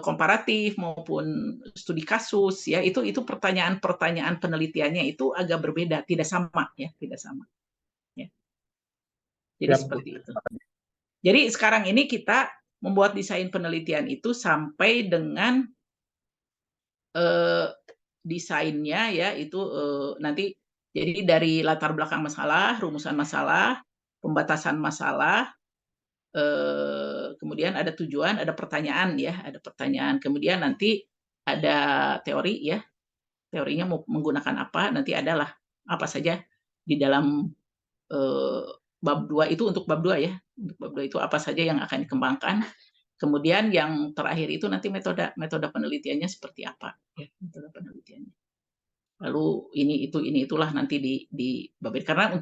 komparatif maupun studi kasus ya itu pertanyaan-pertanyaan penelitiannya itu agak berbeda, tidak sama ya, tidak sama. Ya. Jadi seperti itu. Jadi sekarang ini kita membuat desain penelitian itu sampai dengan desainnya ya itu nanti jadi dari latar belakang masalah, rumusan masalah, pembatasan masalah, kemudian ada tujuan, ada pertanyaan ya, ada pertanyaan. Kemudian nanti ada teori ya, teorinya mau menggunakan apa, nanti adalah apa saja di dalam bab 2 itu, untuk bab 2 ya. Untuk bab 2 itu apa saja yang akan dikembangkan. Kemudian yang terakhir itu nanti metode penelitiannya seperti apa ya, metode penelitiannya. Lalu itulah nanti di bab. Karena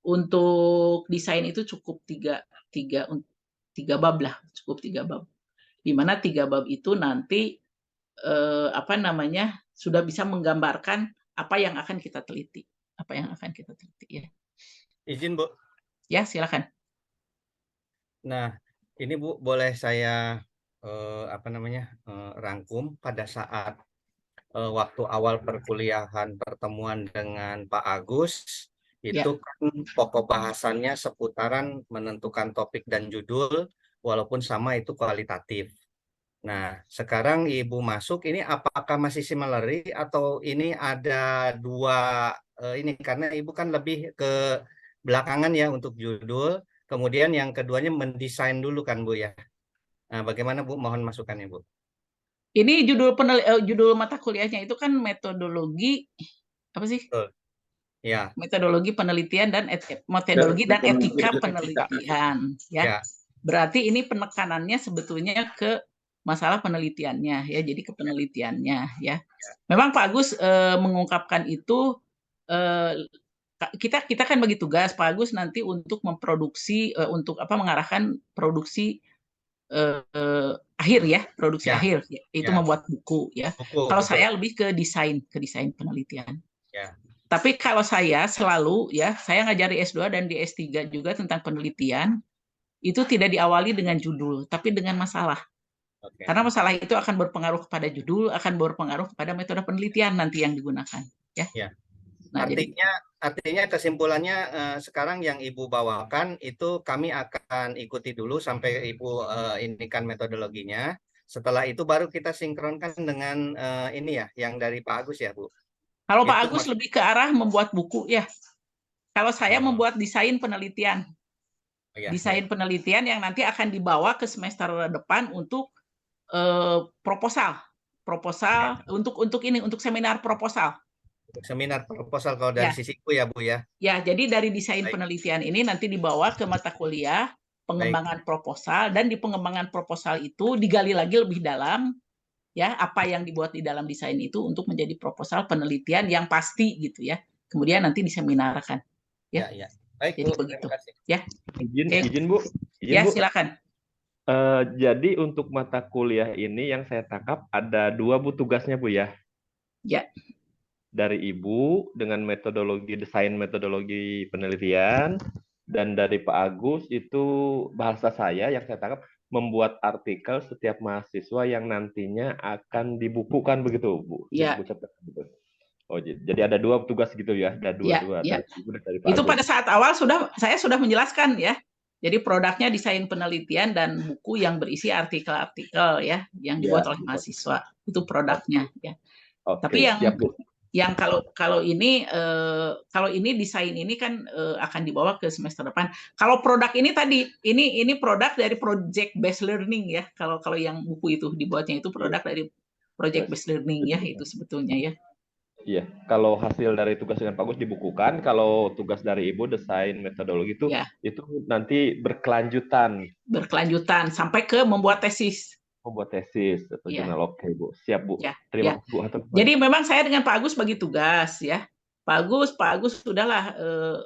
untuk desain itu cukup tiga bab lah, cukup 3 bab. Di mana 3 bab itu nanti sudah bisa menggambarkan apa yang akan kita teliti, ya. Izin, Bu. Ya, silakan. Nah, ini Bu, boleh saya rangkum pada saat waktu awal perkuliahan pertemuan dengan Pak Agus, itu kan pokok bahasannya seputaran menentukan topik dan judul, walaupun sama itu kualitatif. Nah, sekarang Ibu masuk, ini apakah masih similarly atau ini ada dua ini, karena Ibu kan lebih ke belakangan ya untuk judul, kemudian yang keduanya mendesain dulu kan Bu ya. Nah, bagaimana Bu? Mohon masukannya Bu. Ini judul mata kuliahnya itu kan metodologi apa sih? Ya. Metodologi penelitian dan etika penelitian ya. Berarti ini penekanannya sebetulnya ke masalah penelitiannya ya, jadi ke penelitiannya ya. Memang Pak Agus mengungkapkan itu, kita kan bagi tugas Pak Agus nanti untuk memproduksi, mengarahkan produksi akhir ya, akhir ya, itu membuat buku ya. Kalau saya lebih ke desain penelitian. Ya. Tapi kalau saya selalu ya, saya ngajar di S2 dan di S3 juga tentang penelitian, itu tidak diawali dengan judul, tapi dengan masalah. Karena masalah itu akan berpengaruh kepada judul, akan berpengaruh kepada metode penelitian nanti yang digunakan ya. Nah, artinya kesimpulannya sekarang yang Ibu bawakan itu kami akan ikuti dulu sampai Ibu indikan metodologinya. Setelah itu baru kita sinkronkan dengan ini ya, yang dari Pak Agus ya Bu. Kalau Pak Agus lebih ke arah membuat buku ya. Kalau saya membuat desain penelitian. Desain penelitian yang nanti akan dibawa ke semester depan untuk proposal untuk seminar proposal. Seminar proposal kalau dari sisiku ya Bu ya. Ya, jadi dari desain penelitian ini nanti dibawa ke mata kuliah pengembangan proposal, dan di pengembangan proposal itu digali lagi lebih dalam ya, apa yang dibuat di dalam desain itu untuk menjadi proposal penelitian yang pasti gitu ya. Kemudian nanti diseminarkan. Ya. Baik, jadi Bu, begitu. Ya. Izin Bu. Ya, silakan. Jadi untuk mata kuliah ini yang saya tangkap ada 2 Bu tugasnya Bu ya. Ya. Dari Ibu dengan desain metodologi penelitian, dan dari Pak Agus itu bahasa saya yang saya tangkap membuat artikel setiap mahasiswa yang nantinya akan dibukukan begitu Bu. Ya. Oh, jadi ada 2 tugas gitu ya, ada dua. Ya. Dari Pak Itu Agus. pada saat awal saya sudah menjelaskan ya. Jadi produknya desain penelitian dan buku yang berisi artikel-artikel ya yang dibuat oleh mahasiswa. Itu produknya ya. Tapi yang kalau ini desain ini kan akan dibawa ke semester depan. Kalau produk ini tadi ini produk dari project based learning ya. Kalau yang buku itu dibuatnya itu produk dari project based learning ya, itu sebetulnya ya. Iya, kalau hasil dari tugas dengan Pak Gus dibukukan, kalau tugas dari Ibu desain metodologi itu nanti berkelanjutan sampai ke membuat tesis. Membuat tesis atau jurnal. Oke Bu, siap Bu. Terima kasih Bu. Jadi memang saya dengan Pak Agus bagi tugas ya. Pak Agus sudahlah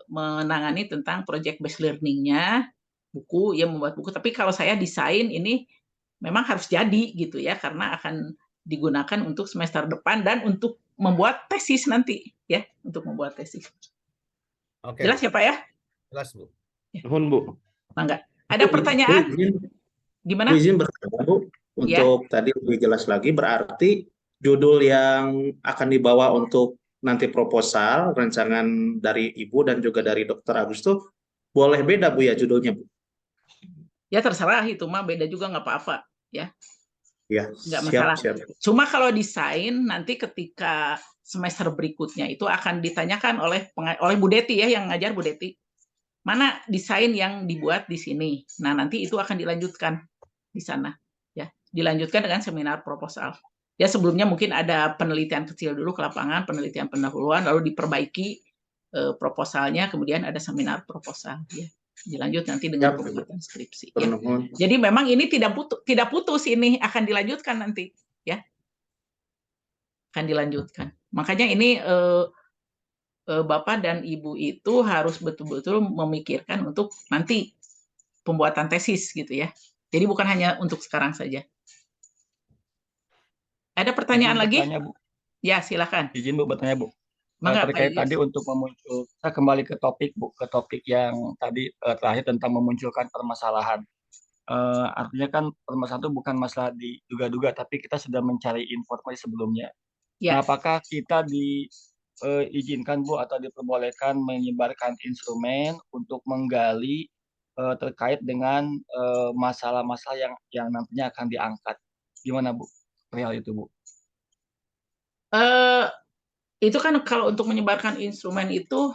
menangani tentang project based learning-nya, buku ya, membuat buku. Tapi kalau saya desain ini memang harus jadi gitu ya, karena akan digunakan untuk semester depan dan untuk membuat tesis nanti ya, untuk membuat tesis. Oke. Jelas ya Pak ya? Jelas Bu. Nuhun Bu. Mangga. Ada pertanyaan? Gimana? Izin bertanya Bu, untuk tadi lebih jelas lagi, berarti judul yang akan dibawa untuk nanti proposal rancangan dari Ibu dan juga dari Dr. Agus tuh boleh beda Bu ya judulnya Bu? Ya terserah, itu mah beda juga nggak apa-apa ya. Ya, nggak masalah. Siap. Cuma kalau desain nanti ketika semester berikutnya itu akan ditanyakan oleh Bu Deti ya, yang ngajar Bu Deti. mana desain yang dibuat di sini. Nah, nanti itu akan dilanjutkan di sana, ya. Dilanjutkan dengan seminar proposal. Ya, sebelumnya mungkin ada penelitian kecil dulu ke lapangan, penelitian pendahuluan, lalu diperbaiki proposalnya, kemudian ada seminar proposal, ya. Dilanjut nanti dengan pembuatan skripsi. Ya. Jadi memang ini tidak putus ini, akan dilanjutkan nanti, ya. Akan dilanjutkan. Makanya ini Bapak dan Ibu itu harus betul-betul memikirkan untuk nanti pembuatan tesis gitu ya. Jadi bukan hanya untuk sekarang saja. Ada pertanyaan lagi? Bertanya, Bu. Ya, silakan. Izin Bu bertanya, Bu. Mangga, Terkait Pak tadi untuk saya kembali ke topik, Bu, ke topik yang tadi terakhir tentang memunculkan permasalahan. Artinya kan permasalahan itu bukan masalah diduga-duga, tapi kita sudah mencari informasi sebelumnya. Ya. Nah, apakah kita diizinkan, Bu, atau diperbolehkan menyebarkan instrumen untuk menggali terkait dengan masalah-masalah yang nantinya akan diangkat? Gimana, Bu, perihal itu, Bu? Itu kan kalau untuk menyebarkan instrumen itu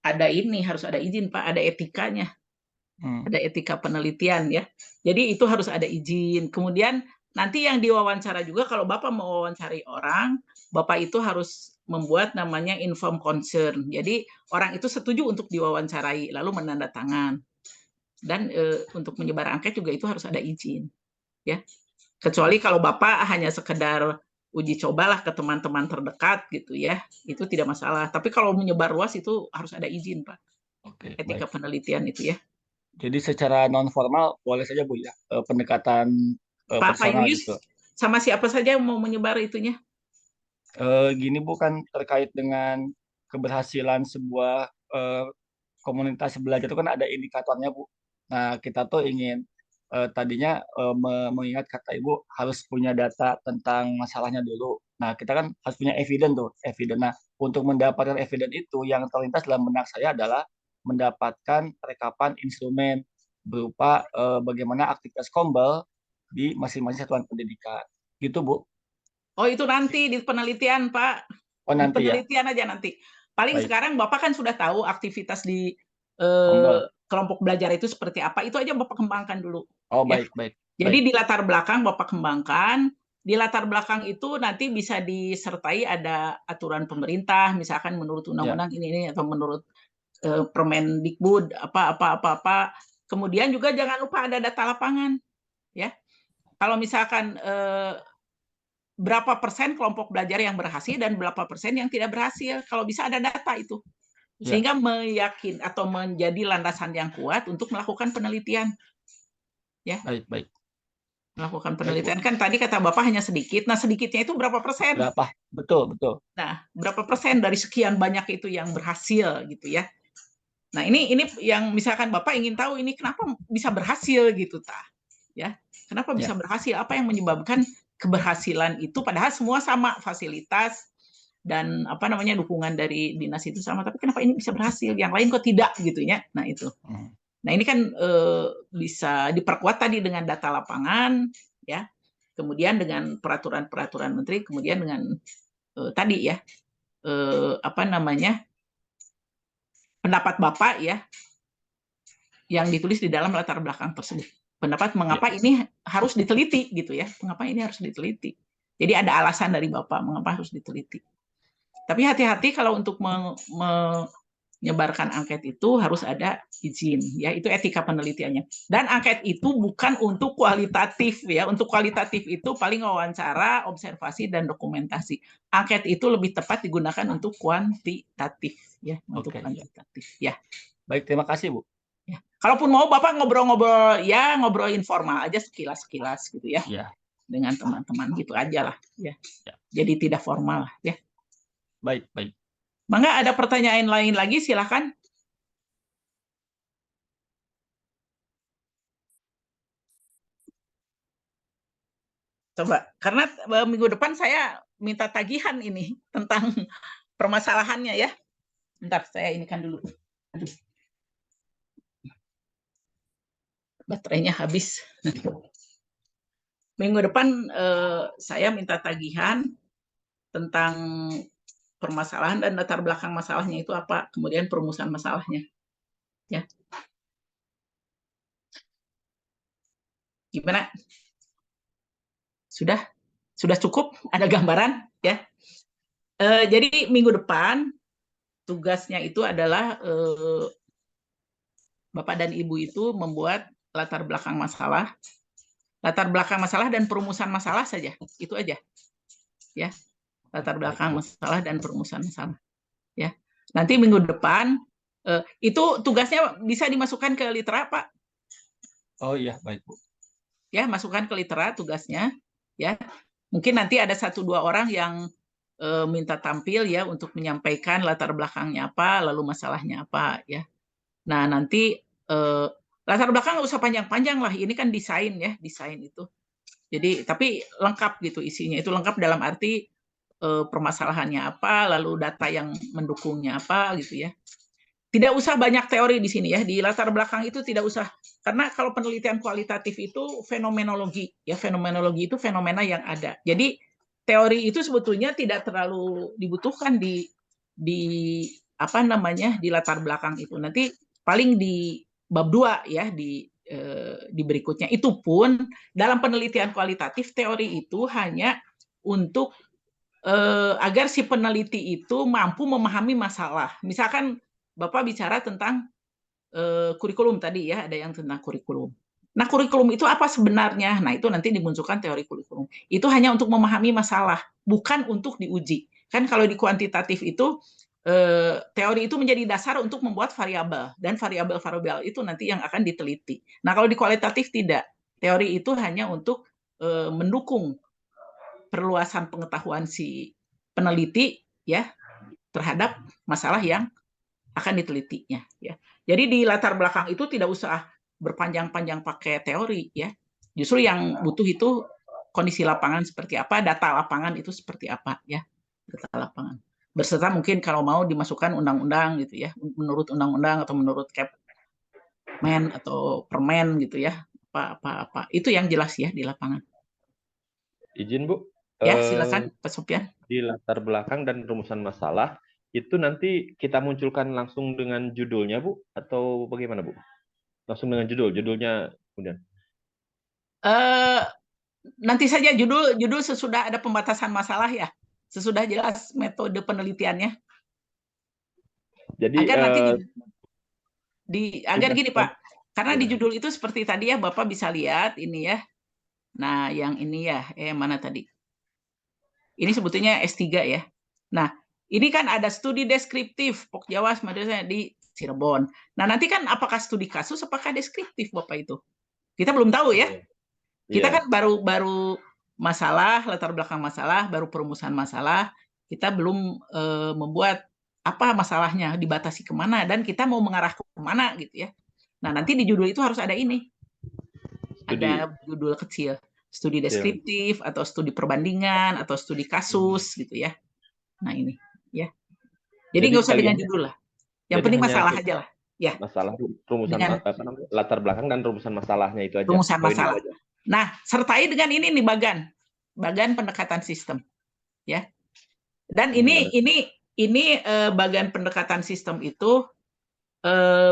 ada harus ada izin, Pak, ada etikanya. Ada etika penelitian ya. Jadi itu harus ada izin. Kemudian nanti yang diwawancara juga kalau Bapak mau wawancari orang, Bapak itu harus membuat namanya informed consent. Jadi orang itu setuju untuk diwawancarai lalu menandatangan. Dan untuk menyebar angket juga itu harus ada izin. Ya. Kecuali kalau Bapak hanya sekedar uji cobalah ke teman-teman terdekat gitu ya. Itu tidak masalah. Tapi kalau menyebar luas itu harus ada izin, Pak. Oke, etika baik. penelitian itu ya. Jadi secara non formal boleh saja, Bu, ya, pendekatan Pak personal Yuyus, gitu. sama siapa saja yang mau menyebar itunya? Gini, Bu, kan terkait dengan keberhasilan sebuah komunitas belajar itu kan ada indikatornya, Bu. Nah, kita tuh ingin tadinya mengingat kata Ibu harus punya data tentang masalahnya dulu. Nah, kita kan harus punya evidence tuh, evidence. Nah, untuk mendapatkan evidence itu yang terlintas dalam benak saya adalah mendapatkan rekapan instrumen berupa bagaimana aktivitas Kombel di masing-masing satuan pendidikan. Gitu, Bu. Oh, itu nanti di penelitian, Pak. Oh, nanti di penelitian ya. Aja nanti. Paling Baik. Sekarang Bapak kan sudah tahu aktivitas di kelompok belajar itu seperti apa. Itu aja Bapak kembangkan dulu. Oh, ya. baik, baik. Jadi di latar belakang Bapak kembangkan. Di latar belakang itu nanti bisa disertai ada aturan pemerintah, misalkan menurut undang-undang ini atau menurut Permendikbud apa. Kemudian juga jangan lupa ada data lapangan, ya. Kalau misalkan berapa persen kelompok belajar yang berhasil dan berapa persen yang tidak berhasil, kalau bisa ada data itu, sehingga meyakin atau menjadi landasan yang kuat untuk melakukan penelitian, ya. Baik. Melakukan penelitian kan tadi kata Bapak hanya sedikit. Nah, sedikitnya itu berapa persen? Berapa? Betul. Nah, berapa persen dari sekian banyak itu yang berhasil gitu ya. Nah, ini yang misalkan Bapak ingin tahu ini kenapa bisa berhasil gitu ya. Kenapa bisa berhasil? Apa yang menyebabkan keberhasilan itu padahal semua sama fasilitas dan dukungan dari dinas itu sama, tapi kenapa ini bisa berhasil, yang lain kok tidak gitu ya. Nah, itu. Nah, ini kan bisa diperkuat tadi dengan data lapangan ya. Kemudian dengan peraturan-peraturan menteri, kemudian dengan tadi ya pendapat Bapak ya yang ditulis di dalam latar belakang tersebut. Pendapat mengapa ini harus diteliti gitu ya. Mengapa ini harus diteliti. Jadi ada alasan dari Bapak mengapa harus diteliti. Tapi hati-hati kalau untuk menyebarkan angket itu harus ada izin ya, itu etika penelitiannya. Dan angket itu bukan untuk kualitatif ya. Untuk kualitatif itu paling wawancara, observasi dan dokumentasi. Angket itu lebih tepat digunakan untuk kuantitatif ya, untuk kuantitatif ya. Baik, terima kasih, Bu. Ya. Kalaupun mau Bapak ngobrol-ngobrol ya, ngobrol informal aja sekilas-sekilas gitu ya. Dengan teman-teman gitu aja lah ya. Jadi tidak formal ya. Baik. Mangga ada pertanyaan lain lagi, silakan. Coba, karena minggu depan saya minta tagihan ini tentang permasalahannya ya. Bentar, saya inikan dulu. Aduh. Baterainya habis. Minggu depan saya minta tagihan tentang permasalahan dan latar belakang masalahnya itu apa, kemudian perumusan masalahnya. Ya. Gimana? Sudah cukup? Ada gambaran ya? Jadi minggu depan tugasnya itu adalah Bapak dan Ibu itu membuat latar belakang masalah dan perumusan masalah saja, itu aja, ya, latar belakang masalah dan perumusan masalah, ya. Nanti minggu depan itu tugasnya bisa dimasukkan ke litera, Pak. Oh iya, baik Bu. Ya, masukkan ke litera tugasnya, ya. Mungkin nanti ada 1-2 orang yang minta tampil ya untuk menyampaikan latar belakangnya apa, lalu masalahnya apa, ya. Nah, nanti latar belakang nggak usah panjang-panjang lah, ini kan desain ya, desain itu. Jadi, tapi lengkap gitu isinya, itu lengkap dalam arti permasalahannya apa, lalu data yang mendukungnya apa gitu ya. Tidak usah banyak teori di sini ya, di latar belakang itu tidak usah, karena kalau penelitian kualitatif itu fenomenologi ya, fenomenologi itu fenomena yang ada. Jadi teori itu sebetulnya tidak terlalu dibutuhkan di apa namanya di latar belakang itu. Nanti paling di bab 2 ya di berikutnya. Itu pun dalam penelitian kualitatif teori itu hanya untuk agar si peneliti itu mampu memahami masalah. Misalkan Bapak bicara tentang kurikulum tadi ya, ada yang tentang kurikulum. Nah, kurikulum itu apa sebenarnya? Nah, itu nanti dimunculkan teori kurikulum. Itu hanya untuk memahami masalah, bukan untuk diuji. Kan kalau di kuantitatif itu teori itu menjadi dasar untuk membuat variabel, dan variabel-variabel itu nanti yang akan diteliti. Nah, kalau di kualitatif tidak. Teori itu hanya untuk mendukung perluasan pengetahuan si peneliti ya terhadap masalah yang akan ditelitinya ya. Jadi di latar belakang itu tidak usah berpanjang-panjang pakai teori ya. Justru yang butuh itu kondisi lapangan seperti apa, data lapangan itu seperti apa ya. Data lapangan. Berserta mungkin kalau mau dimasukkan undang-undang gitu ya, menurut undang-undang atau menurut Kepmen atau Permen gitu ya. Apa. Itu yang jelas ya di lapangan. Izin Bu. Ya, silakan Pak Sopyan. Di latar belakang dan rumusan masalah itu nanti kita munculkan langsung dengan judulnya Bu atau bagaimana Bu? Langsung dengan judulnya kemudian. Nanti saja judul sesudah ada pembatasan masalah ya, sesudah jelas metode penelitiannya. Jadi agar nanti agar gini Pak, karena di judul itu seperti tadi ya Bapak bisa lihat ini ya. Nah yang ini ya, mana tadi? Ini sebetulnya S3 ya. Nah ini kan ada studi deskriptif Pokjawas Madrasah di Cirebon. Nah nanti kan apakah studi kasus, apakah deskriptif Bapak itu? Kita belum tahu ya. Kita kan baru masalah, latar belakang masalah, baru perumusan masalah. Kita belum membuat apa masalahnya, dibatasi kemana, dan kita mau mengarah kemana gitu ya. Nah nanti di judul itu harus ada ini. Ada judul kecil. Studi deskriptif, atau studi perbandingan, atau studi kasus gitu ya. Nah ini ya. Jadi nggak usah dengan judul lah. Yang penting masalah aja lah. Ya. Masalah rumusan latar belakang dan rumusan masalahnya itu aja. Rumusan masalah. Nah, sertai dengan ini nih bagan pendekatan sistem, ya. Dan ini bagan pendekatan sistem itu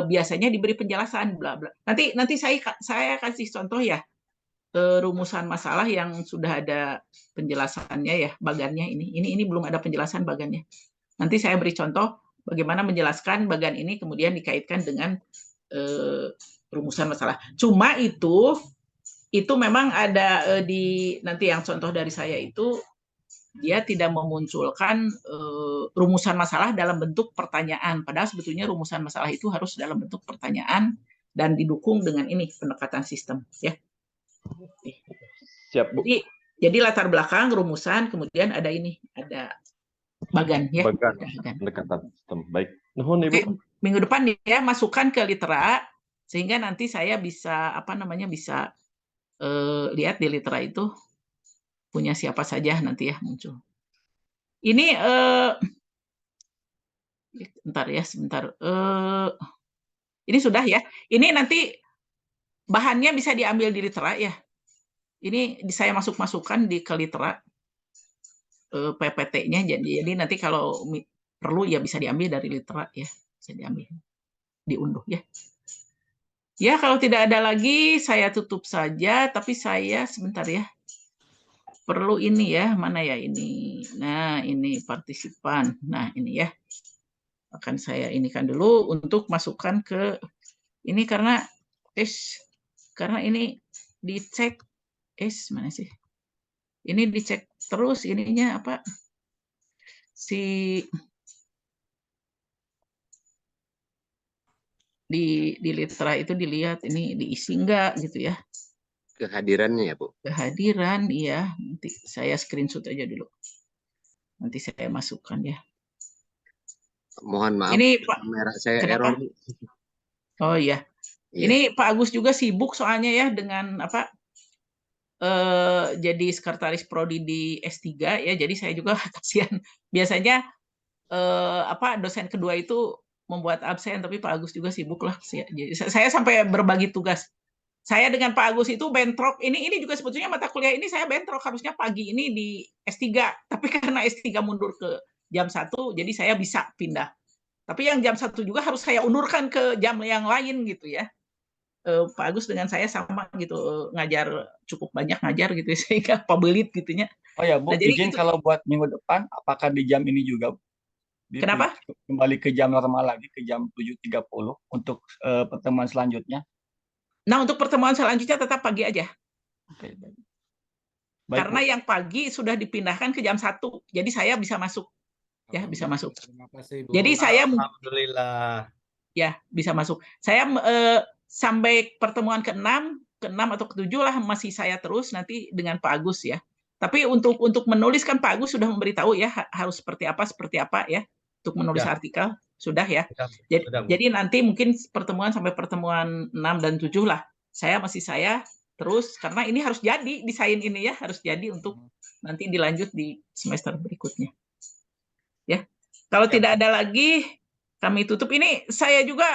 biasanya diberi penjelasan bla bla. Nanti saya kasih contoh ya rumusan masalah yang sudah ada penjelasannya ya bagannya ini. Ini belum ada penjelasan bagannya. Nanti saya beri contoh bagaimana menjelaskan bagan ini kemudian dikaitkan dengan rumusan masalah. Cuma itu memang ada nanti yang contoh dari saya itu dia tidak memunculkan rumusan masalah dalam bentuk pertanyaan, padahal sebetulnya rumusan masalah itu harus dalam bentuk pertanyaan dan didukung dengan ini pendekatan sistem ya. Siap Bu. Jadi latar belakang rumusan, kemudian ada ini, ada bagan ya. Bagan pendekatan sistem. Baik. Nuhun Ibu. Minggu depan ya masukkan ke litera sehingga nanti saya bisa bisa lihat di litera itu punya siapa saja nanti ya muncul. Ini sebentar. Ini sudah ya. Ini nanti bahannya bisa diambil di litera ya. Ini saya masukkan ke litera PPT-nya. Jadi nanti kalau perlu ya bisa diambil dari litera ya, bisa diambil. diunduh ya. Ya, kalau tidak ada lagi saya tutup saja, tapi saya sebentar ya. Perlu ini ya, mana ya ini. Nah, ini partisipan. Nah, ini ya. Akan saya inikan dulu untuk masukkan ke ini karena ini dicek mana sih? Ini dicek terus ininya apa? Di litera itu dilihat ini diisi enggak gitu ya. Kehadirannya ya, Bu. Kehadiran, iya. Nanti saya screenshot aja dulu. Nanti saya masukkan ya. Mohon maaf, ini Pak, kamera saya kenapa? error. Oh iya. Ini Pak Agus juga sibuk soalnya ya dengan apa? Jadi sekretaris prodi di S3 ya. Jadi saya juga kasihan. Biasanya dosen kedua itu membuat absen, tapi Pak Agus juga sibuk lah. Jadi saya sampai berbagi tugas. Saya dengan Pak Agus itu bentrok. Ini juga sebetulnya mata kuliah ini saya bentrok harusnya pagi ini di S3, tapi karena S3 mundur ke jam 1, jadi saya bisa pindah. Tapi yang jam 1 juga harus saya undurkan ke jam yang lain gitu ya. Pak Agus dengan saya sama gitu, ngajar cukup banyak ngajar gitu sehingga pabelit gitunya. Oh ya, Bu, Nah, jadi izin kalau buat minggu depan apakah di jam ini juga kenapa? Kembali ke jam normal lagi ke jam 7.30 untuk pertemuan selanjutnya. Nah, untuk pertemuan selanjutnya tetap pagi aja. Oke, baik. Karena yang pagi sudah dipindahkan ke jam 1, jadi saya bisa masuk. Ya, bisa masuk. Terima kasih, Bu. Jadi saya Alhamdulillah. Ya, bisa masuk. Saya sampai pertemuan ke-6 atau ke-7 lah masih saya terus nanti dengan Pak Agus ya. Tapi untuk menulis kan Pak Agus sudah memberitahu ya harus seperti apa ya untuk menulis artikel sudah ya. Jadi nanti mungkin pertemuan sampai pertemuan 6 dan 7 lah. Saya terus karena ini harus jadi desain ini ya harus jadi untuk nanti dilanjut di semester berikutnya. Ya. Kalau tidak ada lagi kami tutup. Ini saya juga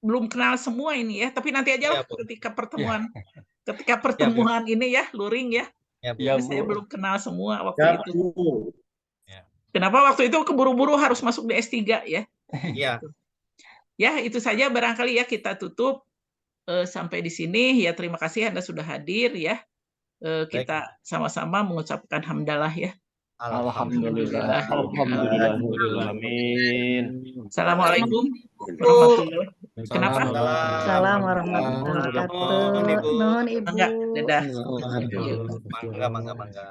belum kenal semua ini ya, tapi nanti aja lah ketika pertemuan ini ya, luring ya. Ya, saya belum kenal semua waktu itu. Kenapa waktu itu keburu-buru harus masuk di S3 ya? Iya. Ya, itu saja barangkali ya kita tutup sampai di sini. Ya, terima kasih Anda sudah hadir ya. Kita sama-sama mengucapkan hamdalah ya. Alhamdulillah. Amin. Assalamualaikum warahmatullahi wabarakatuh. Kenapa? Assalamualaikum warahmatullahi wabarakatuh. Nuhun Ibu. Dadah. Mangga.